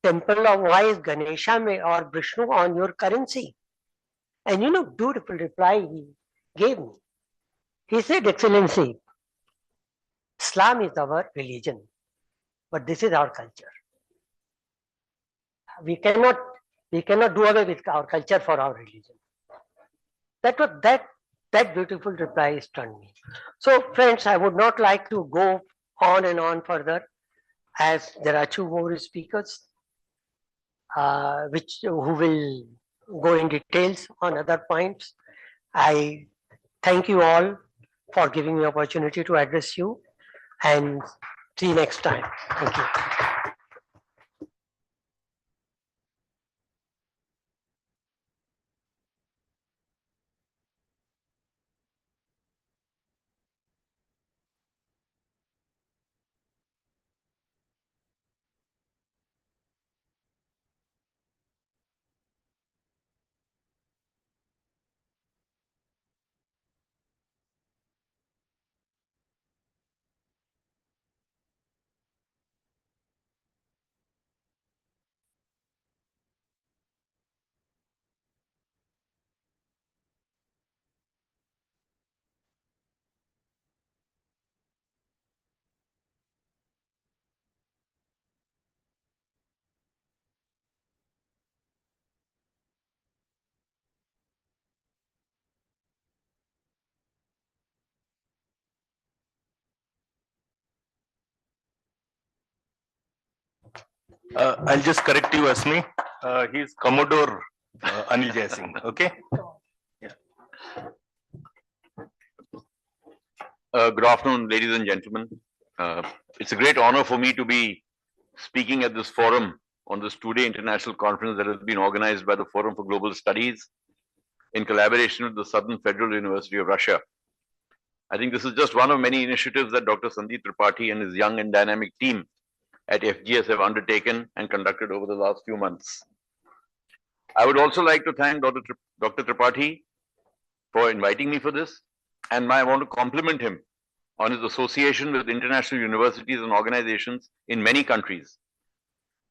S3: temple or why is Ganesha or Vishnu on your currency? And beautiful reply he gave me. He said, Excellency, Islam is our religion, but this is our culture. We cannot do away with our culture for our religion. That beautiful reply stunned me. So friends, I would not like to go on and on further, as there are two more speakers who will go in details on other points. I thank you all for giving me opportunity to address you, and see you next time. Thank you.
S4: I'll just correct you, Asmi. He's Commodore Anil Jai Singh. Okay.
S5: Good afternoon, ladies and gentlemen. It's a great honor for me to be speaking at this forum on this two-day international conference that has been organized by the Forum for Global Studies in collaboration with the Southern Federal University of Russia. I think this is just one of many initiatives that Dr. Sandeep Tripathi and his young and dynamic team at FGS have undertaken and conducted over the last few months. I would also like to thank Dr. Tripathi for inviting me for this, and I want to compliment him on his association with international universities and organizations in many countries,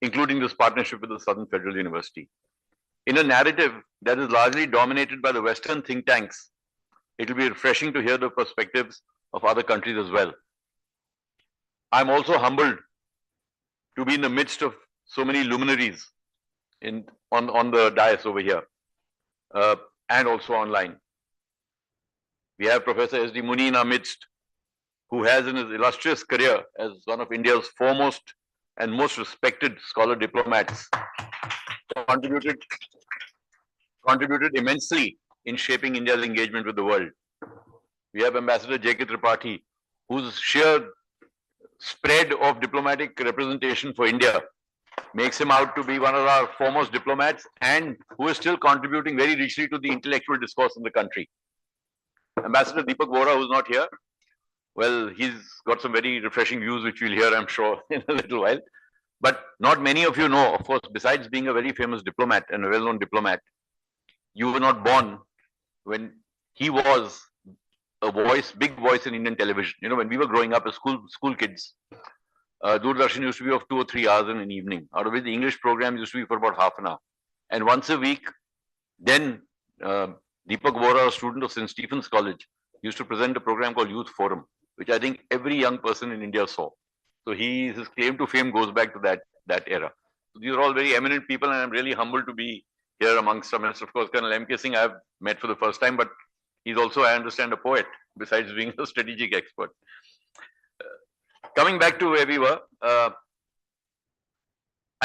S5: including this partnership with the Southern Federal University. In a narrative that is largely dominated by the Western think tanks, it will be refreshing to hear the perspectives of other countries as well. I'm also humbled to be in the midst of so many luminaries on the dais over here, and also online. We have Professor S.D. Muni in our midst, who has in his illustrious career as one of India's foremost and most respected scholar diplomats, contributed immensely in shaping India's engagement with the world. We have Ambassador J.K. Tripathi, whose sheer spread of diplomatic representation for India makes him out to be one of our foremost diplomats, and who is still contributing very richly to the intellectual discourse in the country. Ambassador Deepak Vora, who's not here, well, he's got some very refreshing views, which we'll hear, I'm sure, in a little while. But not many of you know, of course, besides being a very famous diplomat and a well-known diplomat, you were not born when he was a big voice in Indian television. You know, when we were growing up as school kids, Doordarshan used to be of 2 or 3 hours in an evening, out of which the English program used to be for about half an hour. And once a week, then Deepak Vora, a student of St. Stephen's College, used to present a program called Youth Forum, which I think every young person in India saw. So his claim to fame goes back to that era. So these are all very eminent people, and I'm really humbled to be here amongst them. Of course, Colonel M.K. Singh I have met for the first time, but he's also, I understand, a poet, besides being a strategic expert. Coming back to where we were, I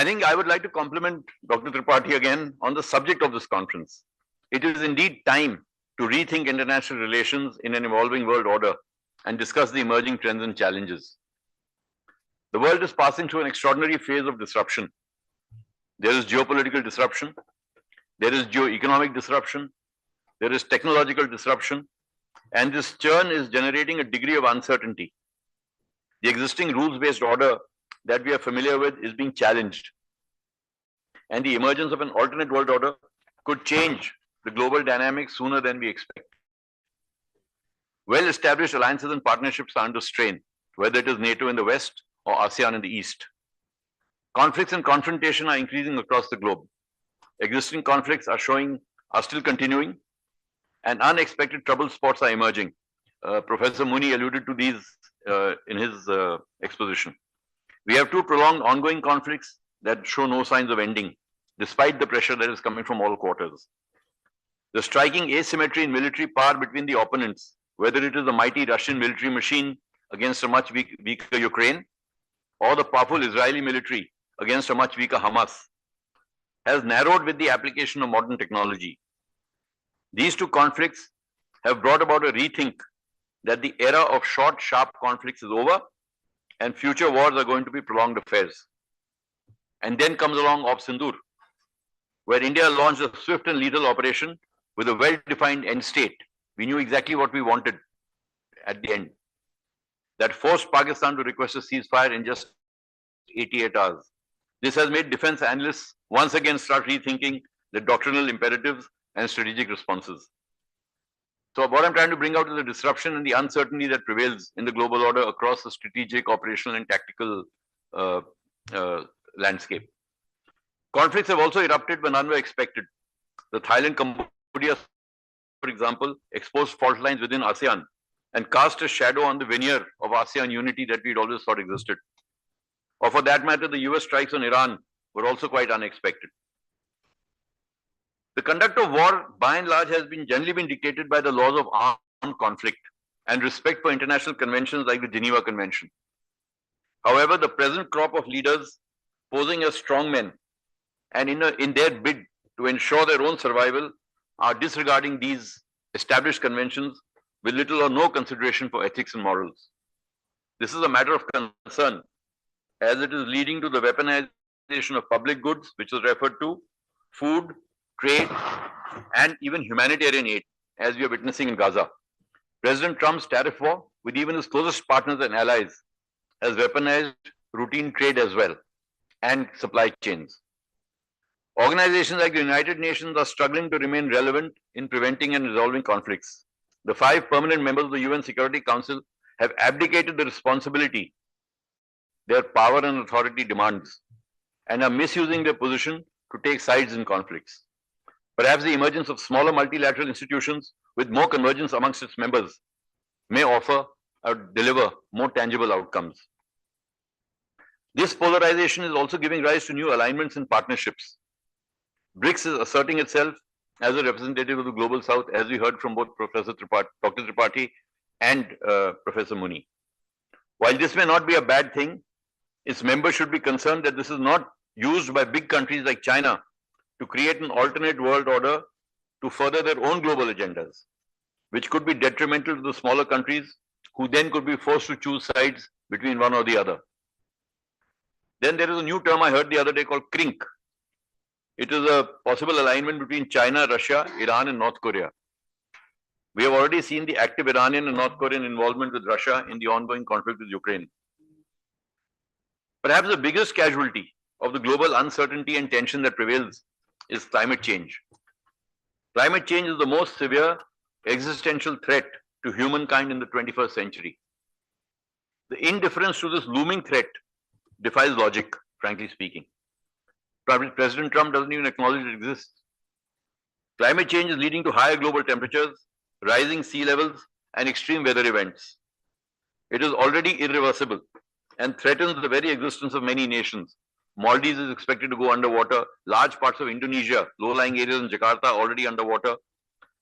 S5: think I would like to compliment Dr. Tripathi again on the subject of this conference. It is indeed time to rethink international relations in an evolving world order and discuss the emerging trends and challenges. The world is passing through an extraordinary phase of disruption. There is geopolitical disruption, there is geo-economic disruption, there is technological disruption, and this churn is generating a degree of uncertainty. The existing rules-based order that we are familiar with is being challenged, and the emergence of an alternate world order could change the global dynamics sooner than we expect. Well-established alliances and partnerships are under strain, whether it is NATO in the West or ASEAN in the East. Conflicts and confrontation are increasing across the globe. Existing conflicts are still continuing, and unexpected trouble spots are emerging. Professor Muni alluded to these in his exposition. We have two prolonged ongoing conflicts that show no signs of ending, despite the pressure that is coming from all quarters. The striking asymmetry in military power between the opponents, whether it is the mighty Russian military machine against a much weaker Ukraine, or the powerful Israeli military against a much weaker Hamas, has narrowed with the application of modern technology. These two conflicts have brought about a rethink that the era of short, sharp conflicts is over, and future wars are going to be prolonged affairs. And then comes along Op Sindoor, where India launched a swift and lethal operation with a well-defined end state. We knew exactly what we wanted at the end. That forced Pakistan to request a ceasefire in just 88 hours. This has made defense analysts once again start rethinking the doctrinal imperatives and strategic responses. So what I'm trying to bring out is the disruption and the uncertainty that prevails in the global order across the strategic, operational, and tactical landscape. Conflicts have also erupted when none were expected. The Thailand-Cambodia, for example, exposed fault lines within ASEAN and cast a shadow on the veneer of ASEAN unity that we'd always thought existed. Or for that matter, the US strikes on Iran were also quite unexpected. The conduct of war, by and large, has generally been dictated by the laws of armed conflict and respect for international conventions like the Geneva Convention. However, the present crop of leaders posing as strongmen and in their bid to ensure their own survival are disregarding these established conventions with little or no consideration for ethics and morals. This is a matter of concern as it is leading to the weaponization of public goods, which is referred to, food, trade, and even humanitarian aid, as we are witnessing in Gaza. President Trump's tariff war, with even his closest partners and allies, has weaponized routine trade as well and supply chains. Organizations like the United Nations are struggling to remain relevant in preventing and resolving conflicts. The 5 permanent members of the UN Security Council have abdicated the responsibility their power and authority demands and are misusing their position to take sides in conflicts. Perhaps the emergence of smaller multilateral institutions with more convergence amongst its members may offer or deliver more tangible outcomes. This polarization is also giving rise to new alignments and partnerships. BRICS is asserting itself as a representative of the Global South, as we heard from both Dr. Tripathi and Professor Muni. While this may not be a bad thing, its members should be concerned that this is not used by big countries like China to create an alternate world order to further their own global agendas, which could be detrimental to the smaller countries who then could be forced to choose sides between one or the other. Then there is a new term I heard the other day called CRINC. It is a possible alignment between China, Russia, Iran, and North Korea. We have already seen the active Iranian and North Korean involvement with Russia in the ongoing conflict with Ukraine. Perhaps the biggest casualty of the global uncertainty and tension that prevails is climate change. Climate change is the most severe existential threat to humankind in the 21st century. The indifference to this looming threat defies logic, frankly speaking. President Trump doesn't even acknowledge it exists. Climate change is leading to higher global temperatures, rising sea levels, and extreme weather events. It is already irreversible and threatens the very existence of many nations. Maldives is expected to go underwater. Large parts of Indonesia, low-lying areas in Jakarta are already underwater.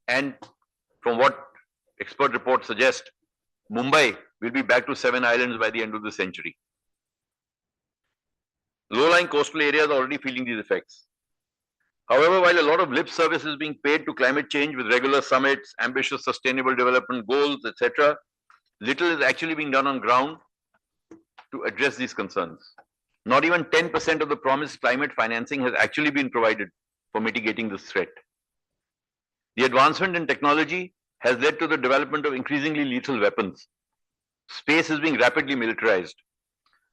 S5: And from what expert reports suggest, Mumbai will be back to 7 islands by the end of the century. Low-lying coastal areas are already feeling these effects. However, while a lot of lip service is being paid to climate change with regular summits, ambitious sustainable development goals, etc., little is actually being done on ground to address these concerns. Not even 10% of the promised climate financing has actually been provided for mitigating this threat. The advancement in technology has led to the development of increasingly lethal weapons. Space is being rapidly militarized.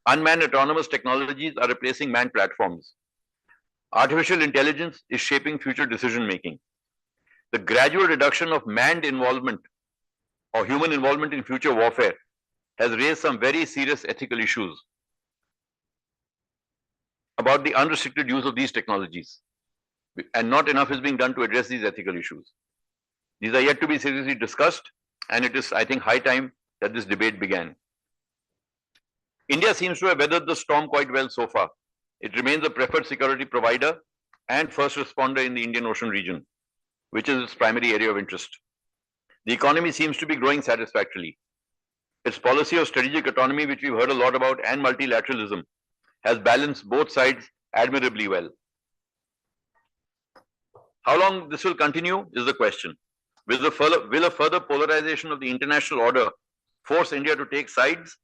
S5: Unmanned autonomous technologies are replacing manned platforms. Artificial intelligence is shaping future decision-making. The gradual reduction of manned involvement or human involvement in future warfare has raised some very serious ethical issues about the unrestricted use of these technologies. And not enough is being done to address these ethical issues. These are yet to be seriously discussed, and it is, I think, high time that this debate began. India seems to have weathered the storm quite well so far. It remains a preferred security provider and first responder in the Indian Ocean region, which is its primary area of interest. The economy seems to be growing satisfactorily. Its policy of strategic autonomy, which we've heard a lot about, and multilateralism has balanced both sides admirably well. How long this will continue is the question. Will a further polarization of the international order force India to take sides,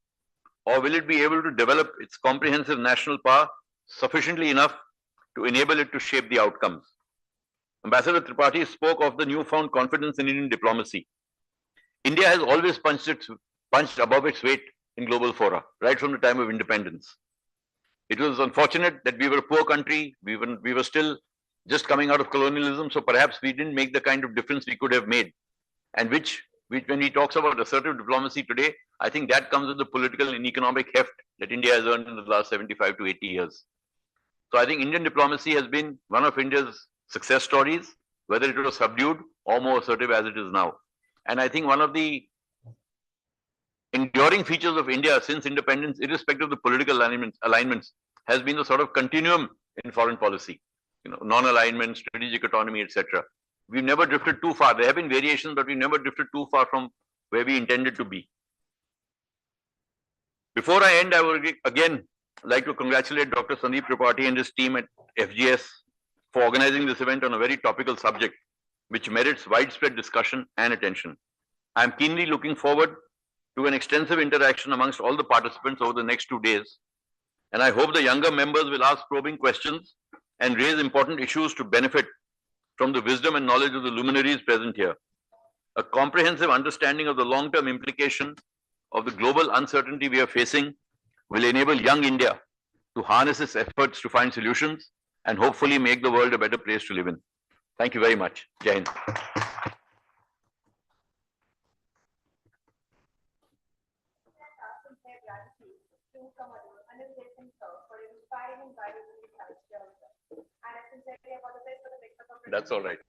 S5: or will it be able to develop its comprehensive national power sufficiently enough to enable it to shape the outcomes? Ambassador Tripathi spoke of the newfound confidence in Indian diplomacy. India has always punched above its weight in global fora, right from the time of independence. It was unfortunate that we were a poor country. We were still just coming out of colonialism, so perhaps we didn't make the kind of difference we could have made. And when he talks about assertive diplomacy today, I think that comes with the political and economic heft that India has earned in the last 75 to 80 years. So I think Indian diplomacy has been one of India's success stories, whether it was subdued or more assertive as it is now. And I think one of the enduring features of India since independence, irrespective of the political alignments, has been the sort of continuum in foreign policy, non-alignment, strategic autonomy, etc. We've never drifted too far. There have been variations, but we never drifted too far from where we intended to be. Before I end, I will again like to congratulate Dr. Sandeep Tripathi and his team at FGS for organizing this event on a very topical subject, which merits widespread discussion and attention. I am keenly looking forward to an extensive interaction amongst all the participants over the next 2 days. And I hope the younger members will ask probing questions and raise important issues to benefit from the wisdom and knowledge of the luminaries present here. A comprehensive understanding of the long-term implication of the global uncertainty we are facing will enable young India to harness its efforts to find solutions and hopefully make the world a better place to live in. Thank you very much. Jai Hind. That's all right.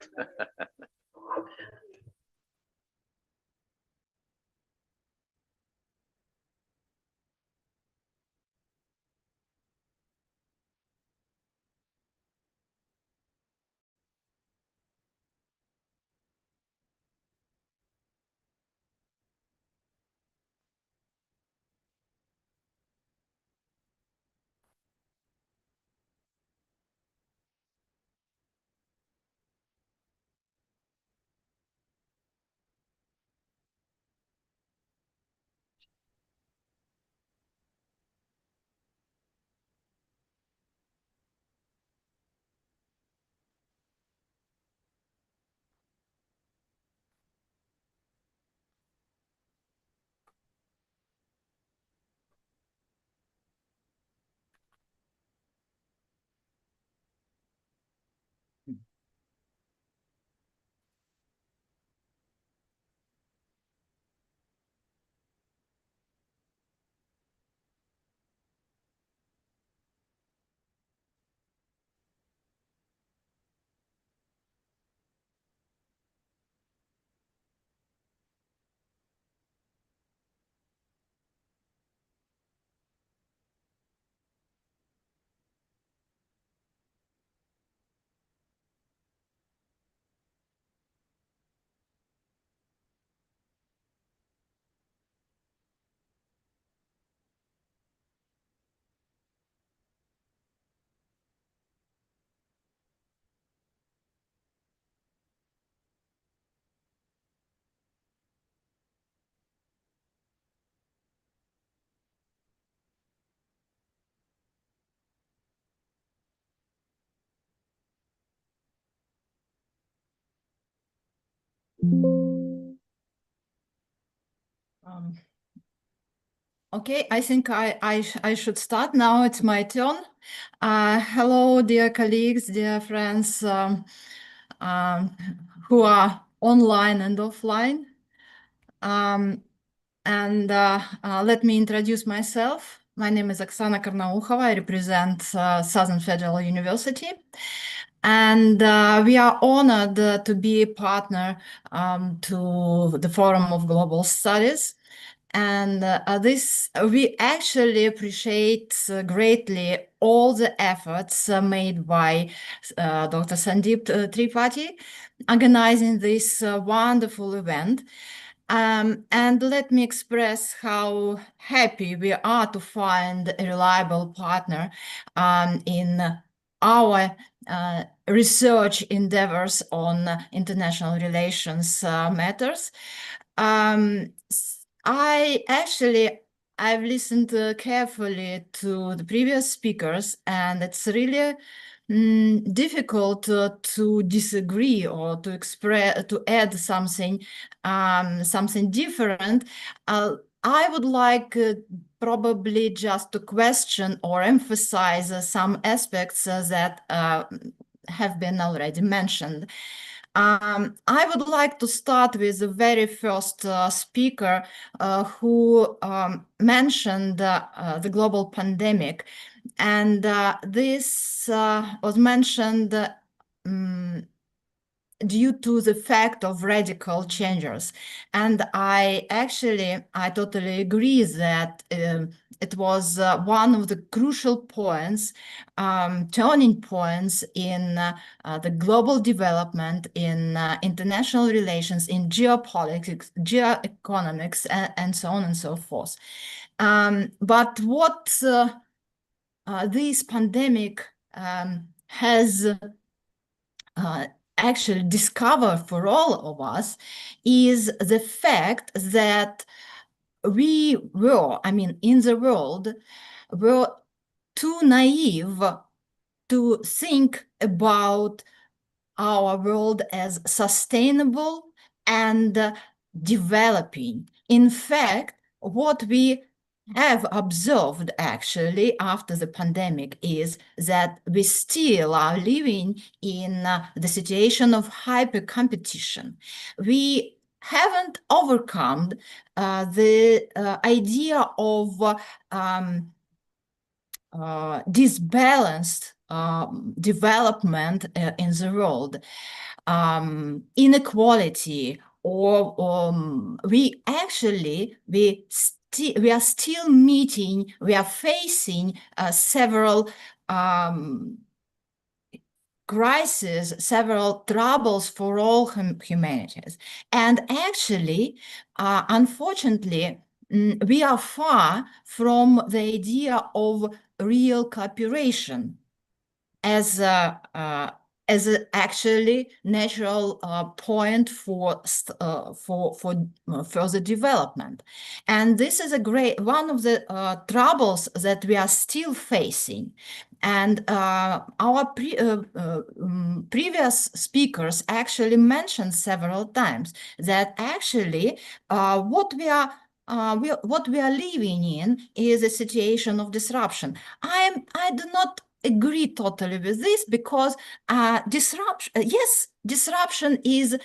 S6: Okay, I think I should start now. It's my turn. Hello, dear colleagues, dear friends um, who are online and offline. Let me introduce myself. My name is Oksana Karnaukhova. I represent Southern Federal University. And we are honored to be a partner to the Forum of Global Studies. And we actually appreciate greatly all the efforts made by Dr. Sandeep Tripathi organizing this wonderful event. And let me express how happy we are to find a reliable partner in our research endeavors on international relations matters. I've listened carefully to the previous speakers, and it's really difficult to disagree or to add something different. I would like probably just to question or emphasize some aspects that have been already mentioned. I would like to start with the very first speaker who mentioned the global pandemic. And this was mentioned due to the fact of radical changes. And I totally agree that it was one of the crucial points, turning points in the global development, in international relations, in geopolitics, geoeconomics, and so on and so forth. But what this pandemic has actually discovered for all of us is the fact that we were, I mean, in the world, were too naive to think about our world as sustainable and developing. In fact, what we have observed actually after the pandemic is that we still are living in the situation of hyper competition. We haven't overcome the idea of disbalanced development in the world, inequality, or we are still meeting, we are facing several crises, several troubles for all humanities. And actually, unfortunately, we are far from the idea of real cooperation as actually natural point for further development. And this is one of the troubles that we are still facing. And our previous speakers actually mentioned several times that actually what we are living in is a situation of disruption. I do not agree totally with this, because disruption is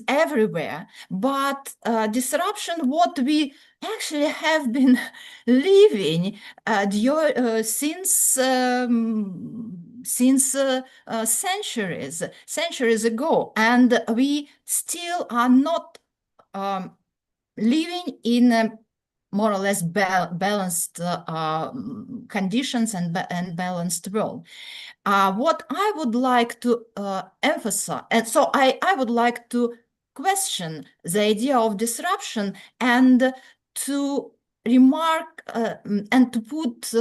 S6: everywhere, but disruption, what we actually have been living since centuries ago, and we still are not living in a more or less balanced conditions and balanced world. What I would like to emphasize, and so I would like to question the idea of disruption and to remark and to put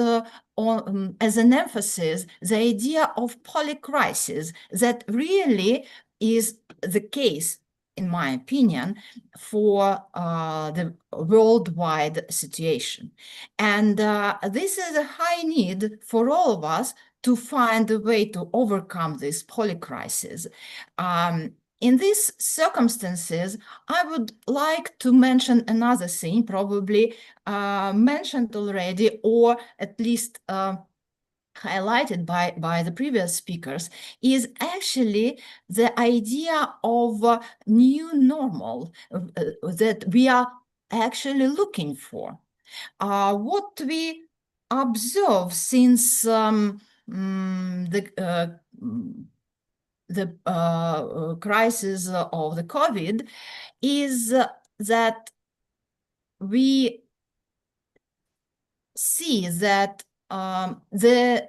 S6: on as an emphasis the idea of polycrisis that really is the case, in my opinion, for the worldwide situation. And this is a high need for all of us to find a way to overcome this polycrisis. In these circumstances, I would like to mention another thing, probably mentioned already, or at least highlighted by the previous speakers, is actually the idea of new normal that we are actually looking for. What we observe since the crisis of the COVID is that we see that the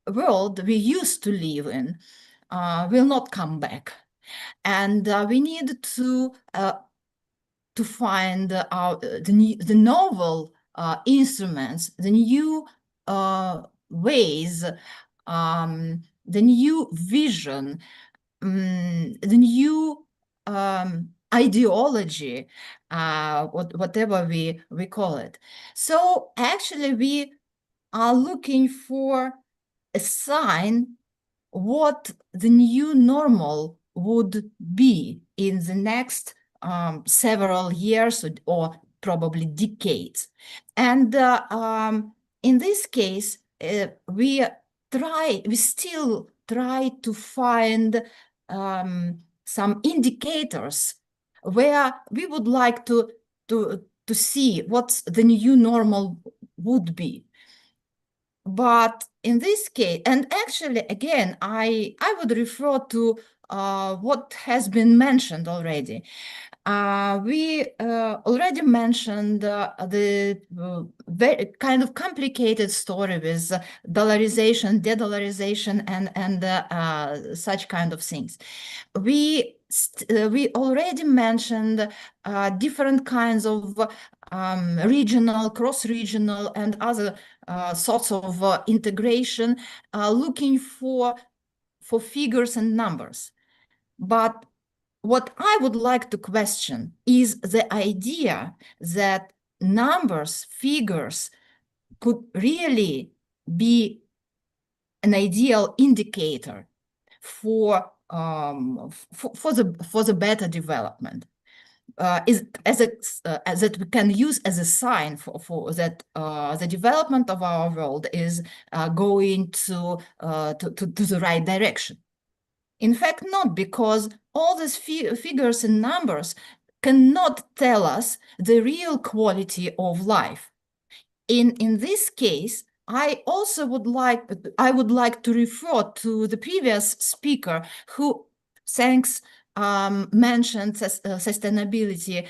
S6: world we used to live in will not come back, and we need to find the novel instruments, the new ways, the new vision, the new ideology, whatever we call it. So actually we are looking for a sign what the new normal would be in the next several years or probably decades. And in this case, we still try to find some indicators where we would like to see what the new normal would be. But in this case, and actually, again, I would refer to what has been mentioned already. We already mentioned the very kind of complicated story with dollarization, de-dollarization, and such kind of things. We we already mentioned different kinds of regional, cross-regional, and other sorts of integration, looking for figures and numbers. But what I would like to question is the idea that numbers, figures could really be an ideal indicator for the better development. Is as that we can use as a sign for that the development of our world is going to the right direction. In fact, not, because all these figures and numbers cannot tell us the real quality of life. In this case, I would like to refer to the previous speaker who mentioned sustainability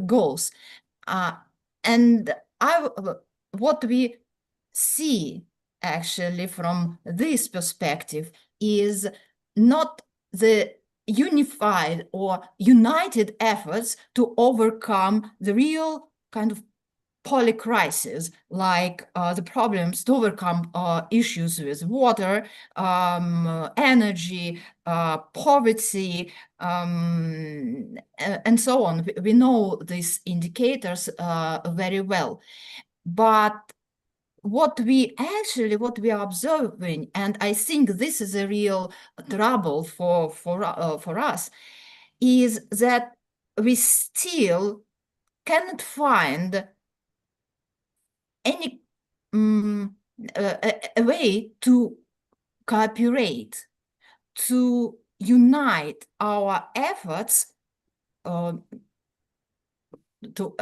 S6: goals. And what we see actually from this perspective is not the unified or united efforts to overcome the real kind of polycrisis, like the problems to overcome issues with water, energy, poverty, and so on. We know these indicators very well. But what we are observing, and I think this is a real trouble for us, is that we still cannot find any a way to cooperate, to unite our efforts and to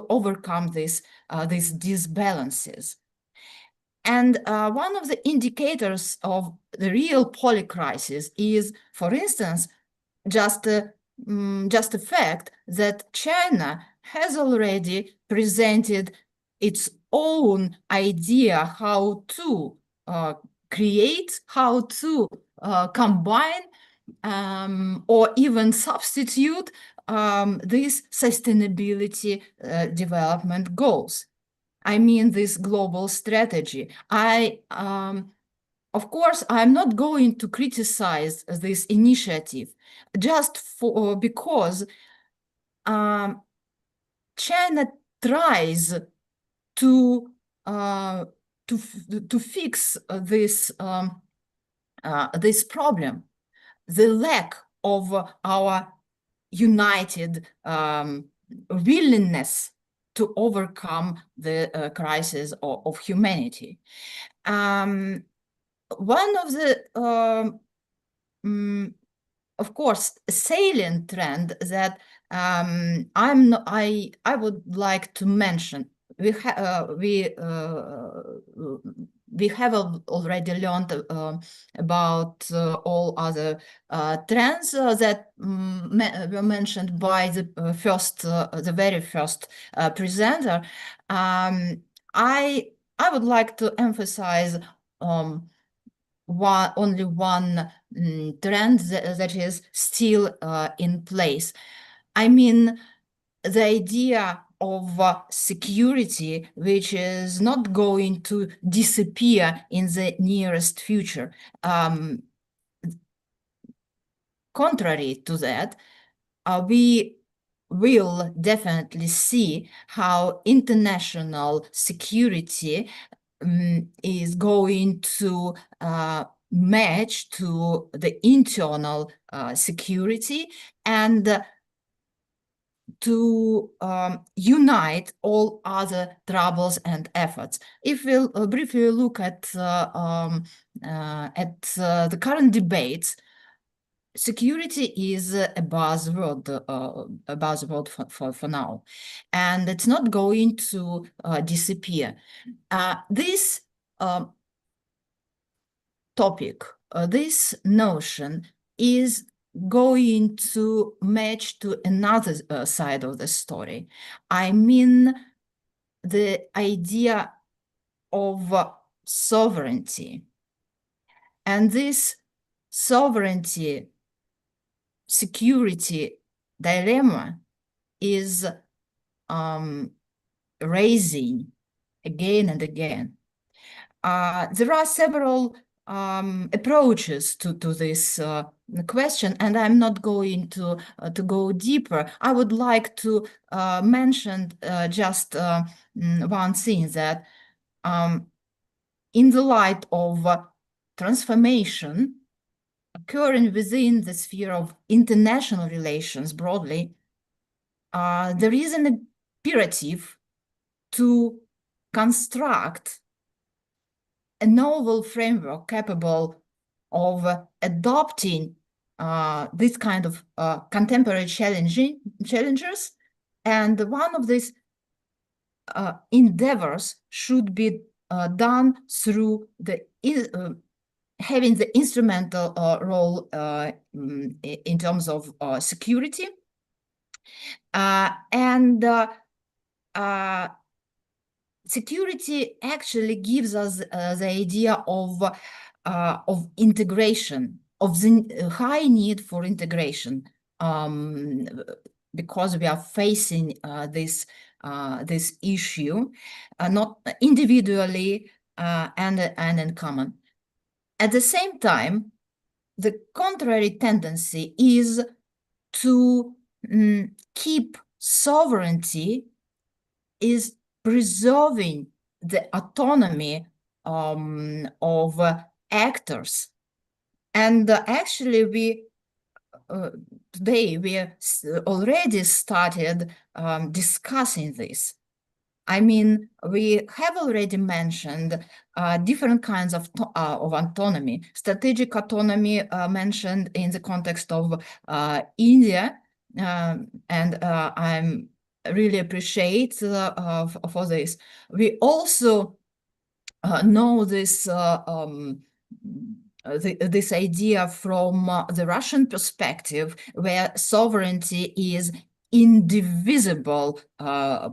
S6: overcome these disbalances. And one of the indicators of the real polycrisis is, for instance, just the fact that China has already presented its own idea how to create, how to combine or even substitute these sustainability development goals. I mean, this global strategy. Of course, I'm not going to criticize this initiative just because China tries to fix this this problem, the lack of our united willingness to overcome the crisis of humanity. One of the of course, salient trend that I would like to mention. We have already learned about all other trends that were mentioned by the very first presenter. I would like to emphasize only one trend that is still in place. I mean, the idea of security, which is not going to disappear in the nearest future. Contrary to that, we will definitely see how international security is going to match to the internal security and to unite all other troubles and efforts. If we briefly look at the current debates, security is a buzzword for now, and it's not going to disappear. This topic, this notion is going to match to another side of the story. I mean, the idea of sovereignty. And this sovereignty security dilemma is raising again and again. There are several approaches to this question, and I'm not going to go deeper. I would like to mention just one thing, that in the light of transformation occurring within the sphere of international relations broadly, there is an imperative to construct a novel framework capable of adopting this kind of contemporary challenges. And one of these endeavors should be done through the having the instrumental role in terms of security. Security actually gives us the idea of integration, of the high need for integration, because we are facing this issue, not individually and in common. At the same time, the contrary tendency is to keep sovereignty, is preserving the autonomy of actors. And actually, we today we already started discussing this. I mean, we have already mentioned different kinds of autonomy. Strategic autonomy mentioned in the context of India, and I'm really appreciate for this. We also know this this idea from the Russian perspective, where sovereignty is indivisible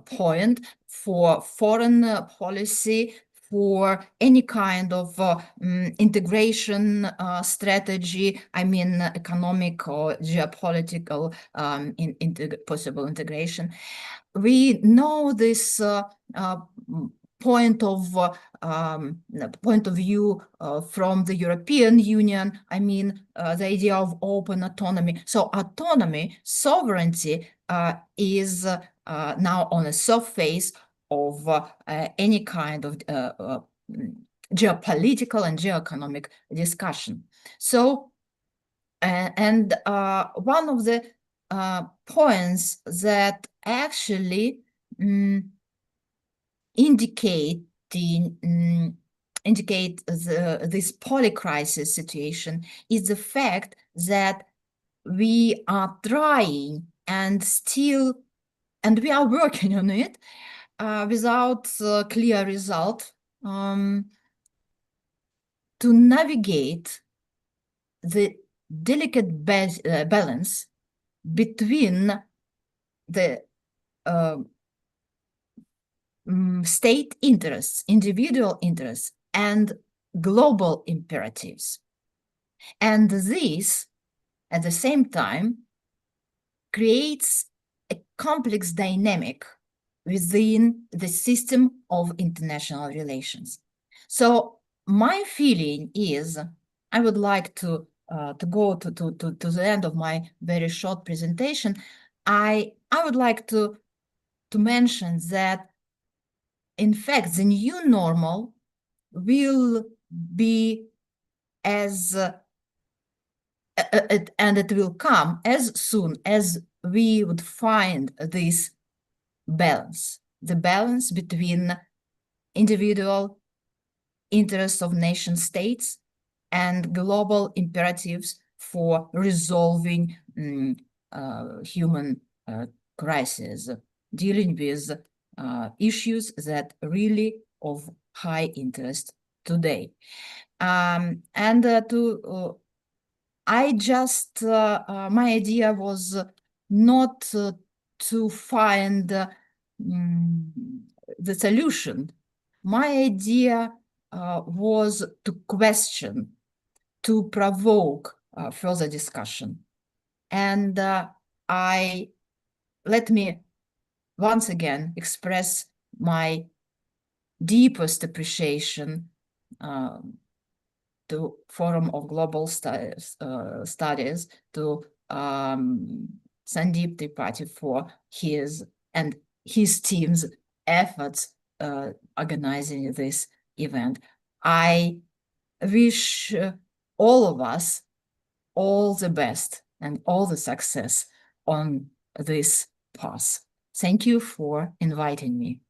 S6: point for foreign policy, for any kind of integration strategy, I mean economic or geopolitical possible integration. We know this point of view from the European Union. I mean, the idea of open autonomy. So autonomy, sovereignty is now on the surface of any kind of geopolitical and geoeconomic discussion. So, and one of the points that actually indicate this polycrisis situation is the fact that we are trying and we are working on it without clear result to navigate the delicate balance between the state interests, individual interests, and global imperatives. And this, at the same time, creates a complex dynamic within the system of international relations. So my feeling is, I would like to go to the end of my very short presentation. I would like to mention that, in fact, the new normal will be as and it will come as soon as we would find this balance, the balance between individual interests of nation states and global imperatives for resolving human crises, dealing with issues that really of high interest today. I just, my idea was not to find the solution. My idea was to question, to provoke further discussion. And let me once again express my deepest appreciation to Forum of Global Studies, to Sandeep Tripathi for his and his team's efforts organizing this event. I wish all of us all the best and all the success on this path. Thank you for inviting me.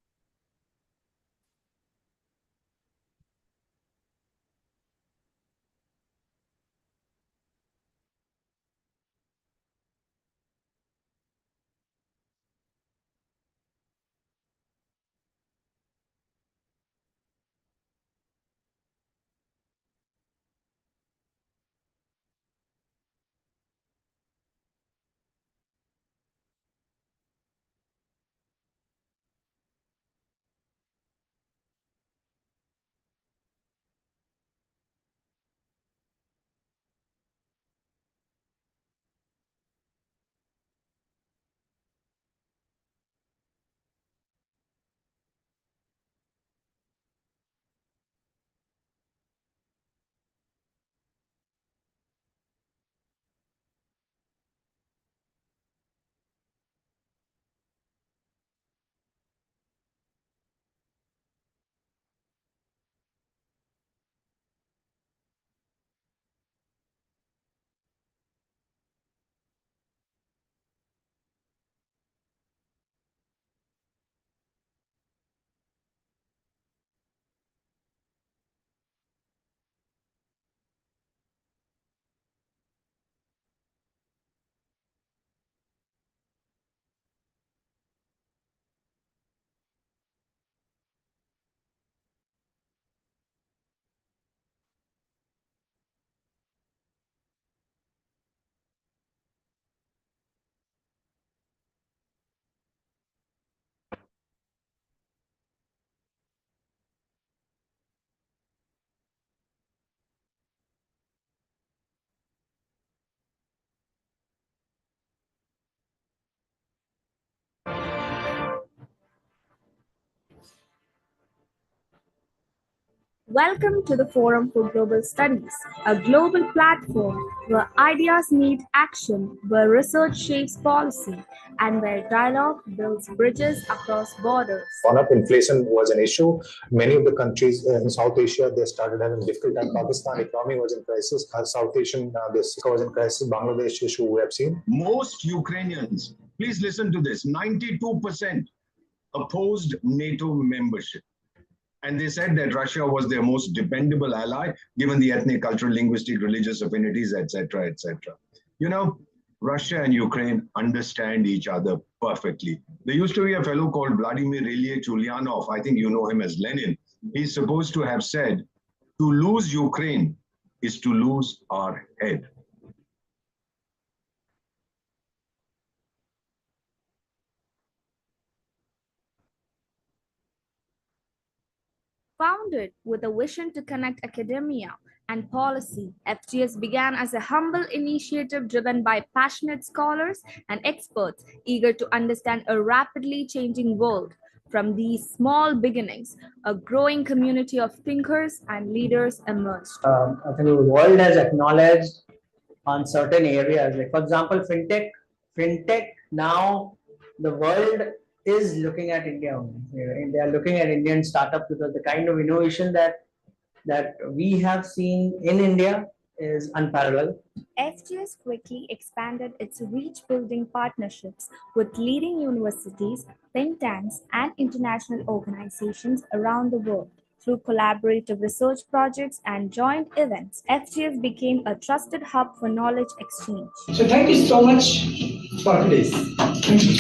S7: Welcome to the Forum for Global Studies, a global platform where ideas meet action, where research shapes policy, and where dialogue builds bridges across borders.
S8: Inflation was an issue. Many of the countries in South Asia, they started having difficult time. Pakistan economy was in crisis. South Asian, this was in crisis. Bangladesh issue we have seen.
S9: Most Ukrainians, please listen to this, 92% opposed NATO membership. And they said that Russia was their most dependable ally, given the ethnic, cultural, linguistic, religious affinities, etc., etc. You know, Russia and Ukraine understand each other perfectly. There used to be a fellow called Vladimir Ilyich Ulyanov. I think you know him as Lenin. He's supposed to have said, to lose Ukraine is to lose our head.
S7: Founded with a vision to connect academia and policy, FGS began as a humble initiative driven by passionate scholars and experts eager to understand a rapidly changing world. From these small beginnings, a growing community of thinkers and leaders emerged.
S10: I think the world has acknowledged on certain areas, like for example, fintech now the world is looking at India only. And they are looking at Indian startups because the kind of innovation that we have seen in India is unparalleled.
S7: FGS quickly expanded its reach, building partnerships with leading universities, think tanks, and international organizations around the world. Through collaborative research projects and joint events, FGS became a trusted hub for knowledge exchange.
S11: So thank you so much for this. Thank you.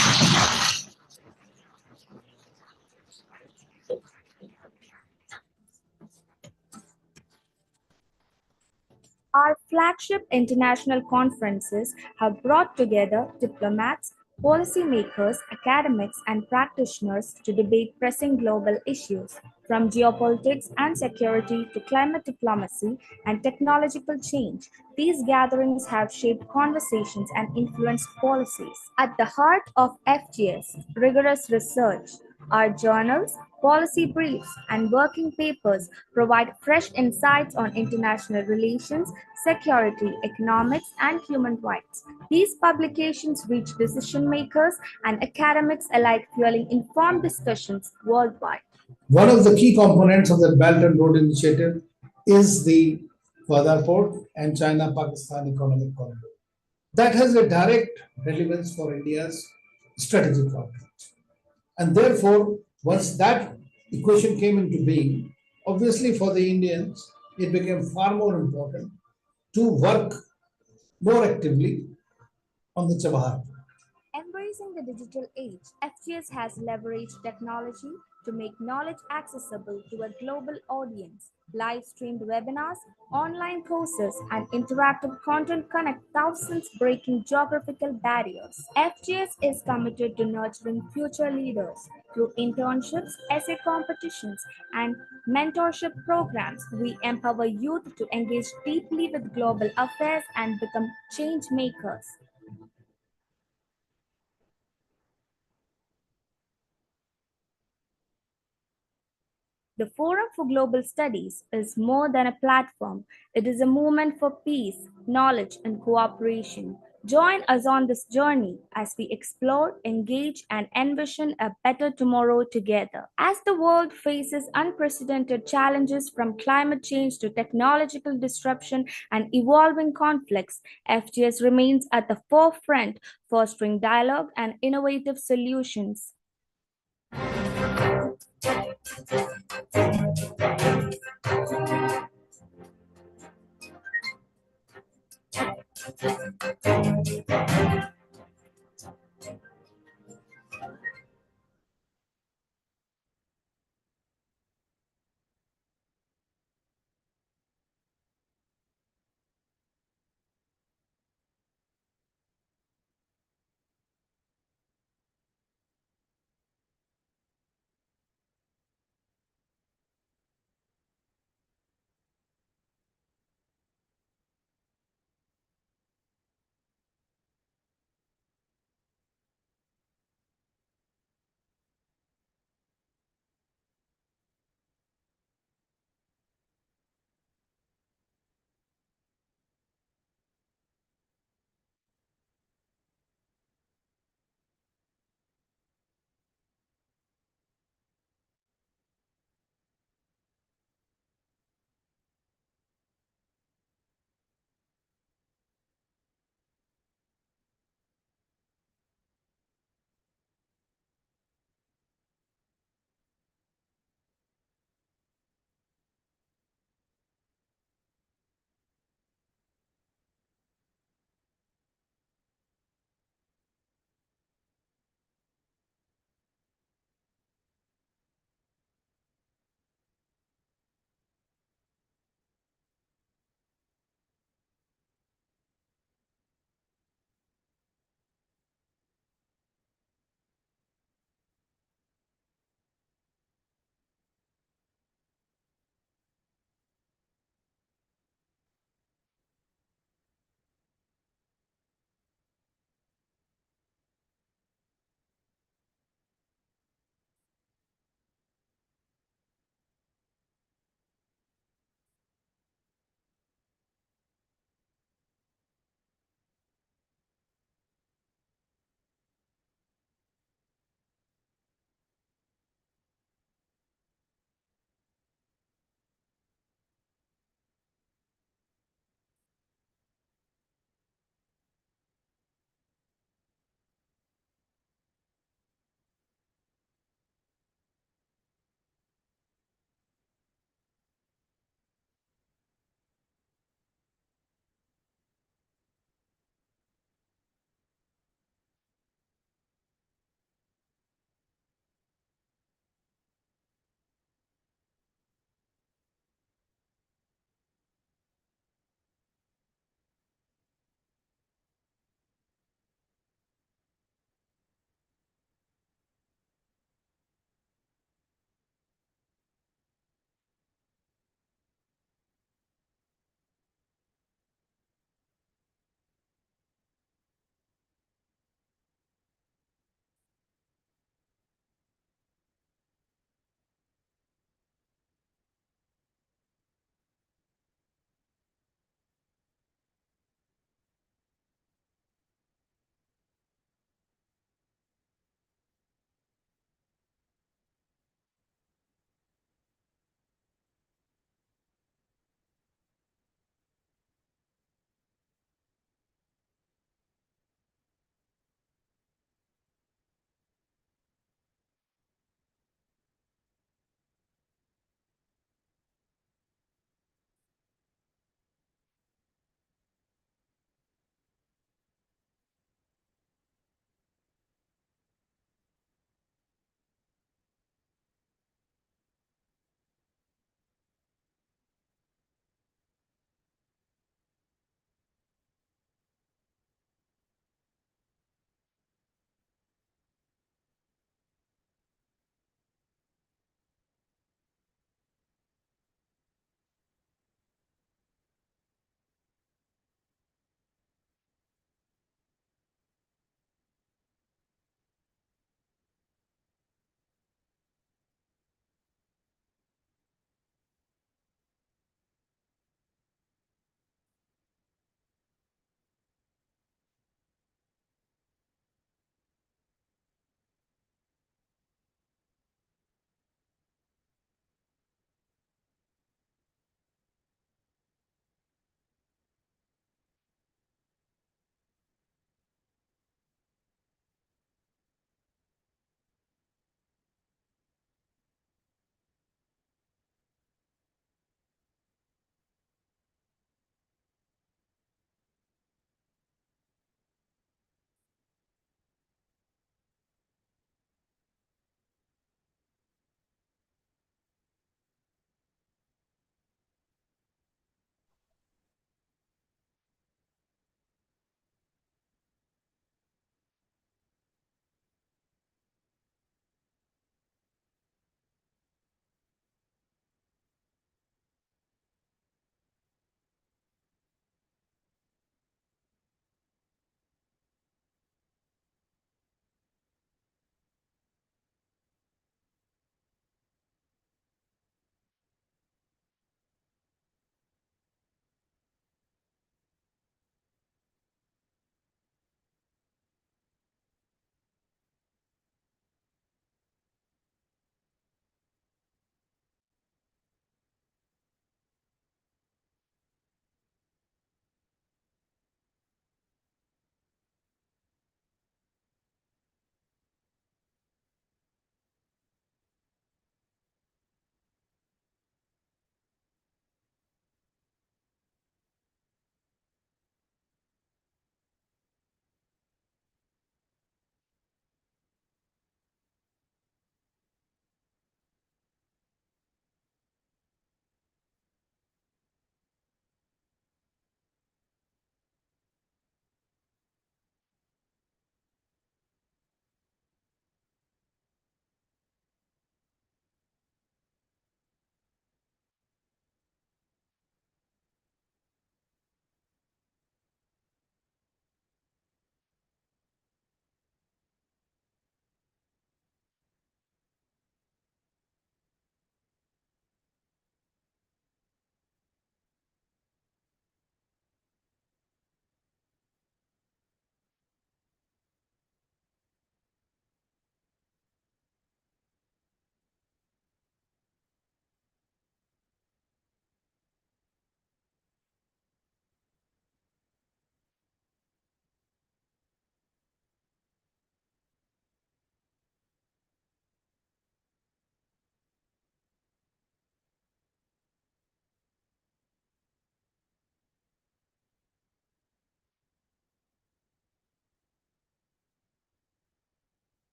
S7: Our flagship international conferences have brought together diplomats, policymakers, academics, and practitioners to debate pressing global issues. From geopolitics and security to climate diplomacy and technological change, these gatherings have shaped conversations and influenced policies. At the heart of FGS, rigorous research, our journals, policy briefs, and working papers provide fresh insights on international relations, security, economics, and human rights. These publications reach decision makers and academics alike, fueling informed discussions worldwide.
S11: One of the key components of the Belt and Road Initiative is the Gwadar Port and China-Pakistan Economic Corridor. That has a direct relevance for India's strategic outreach. And therefore, once that equation came into being, obviously for the Indians, it became far more important to work more actively on the Chabahar.
S7: Embracing the digital age, FGS has leveraged technology to make knowledge accessible to a global audience. Live streamed webinars, online courses, and interactive content connect thousands, breaking geographical barriers. FGS is committed to nurturing future leaders. Through internships, essay competitions, and mentorship programs, we empower youth to engage deeply with global affairs and become change makers. The Forum for Global Studies is more than a platform. It is a movement for peace, knowledge, and cooperation. Join us on this journey as we explore, engage, and envision a better tomorrow together. As the world faces unprecedented challenges from climate change to technological disruption and evolving conflicts, FGS remains at the forefront, fostering dialogue and innovative solutions.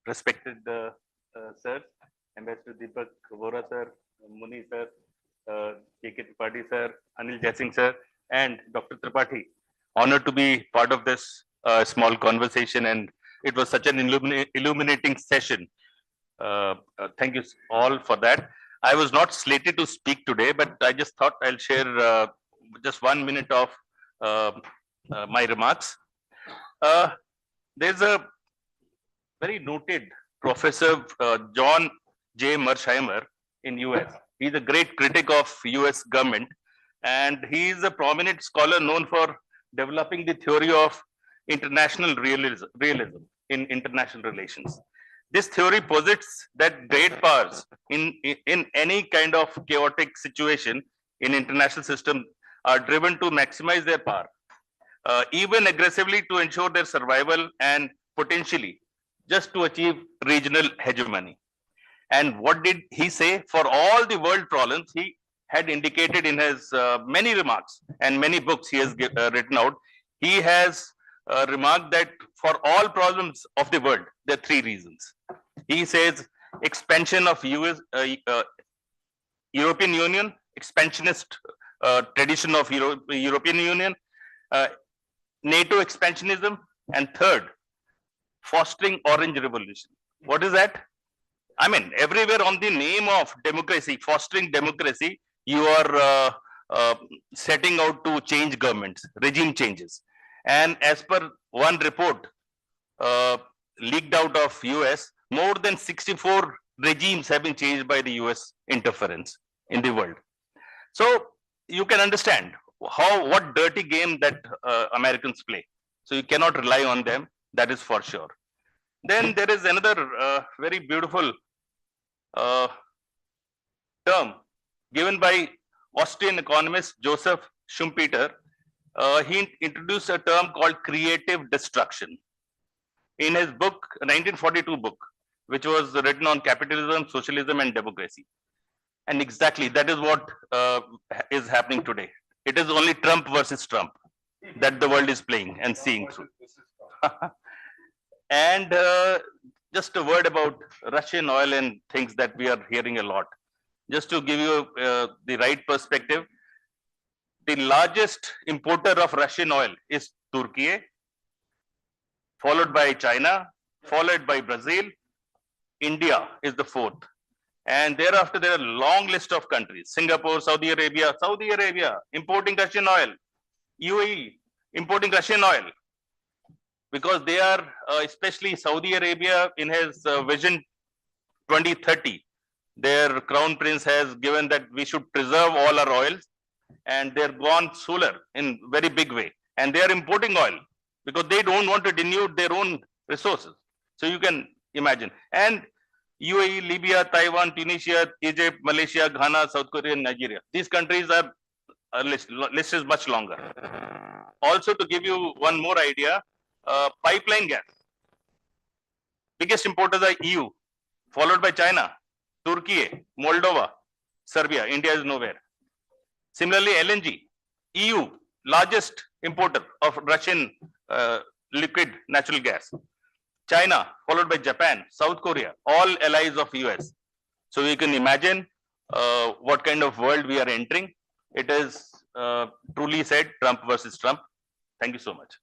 S4: Respected sir, Ambassador Deepak Vora sir, Muni sir, K.K. Tripathi sir, Anil Jaising sir, and Dr. Tripathi. Honored to be part of this small conversation, and it was such an illuminating session. Thank you all for that. I was not slated to speak today, but I just thought I'll share just 1 minute of my remarks. There's a very noted professor, John J. Mersheimer in US. He's a great critic of US government, and he is a prominent scholar known for developing the theory of international realism in international relations. This theory posits that great powers in any kind of chaotic situation in international system are driven to maximize their power, even aggressively to ensure their survival and potentially just to achieve regional hegemony. And what did he say? For all the world problems, he had indicated in his many remarks and many books he has written out, he has remarked that for all problems of the world, there are 3 reasons. He says expansion of European Union, expansionist tradition of European Union, NATO expansionism, and third, fostering Orange Revolution. What is that? I mean, everywhere on the name of democracy, fostering democracy, you are setting out to change governments, regime changes. And as per one report leaked out of US, more than 64 regimes have been changed by the US interference in the world. So you can understand what dirty game that Americans play. So you cannot rely on them, that is for sure. Then there is another very beautiful term given by Austrian economist Joseph Schumpeter. He introduced a term called creative destruction. In his book, 1942 book, which was written on capitalism, socialism, and democracy. And exactly that is what is happening today. It is only Trump versus Trump that the world is playing and seeing through. And just a word about Russian oil and things that we are hearing a lot. Just to give you the right perspective, the largest importer of Russian oil is Turkey, followed by China, followed by Brazil. India is the 4th. And thereafter, there are a long list of countries, Singapore, Saudi Arabia, importing Russian oil, UAE, importing Russian oil, because they are, especially Saudi Arabia in his vision 2030, their crown prince has given that we should preserve all our oils, and they're gone solar in very big way. And they are importing oil because they don't want to denude their own resources. So you can imagine. And UAE, Libya, Taiwan, Tunisia, Egypt, Malaysia, Ghana, South Korea, and Nigeria. These countries are, list is much longer. Also, to give you one more idea, pipeline gas. Biggest importers are EU, followed by China, Turkey, Moldova, Serbia. India is nowhere. Similarly, LNG, EU, largest importer of Russian liquid natural gas. China, followed by Japan, South Korea, all allies of US. So you can imagine what kind of world we are entering. It is truly said Trump versus Trump. Thank you so much.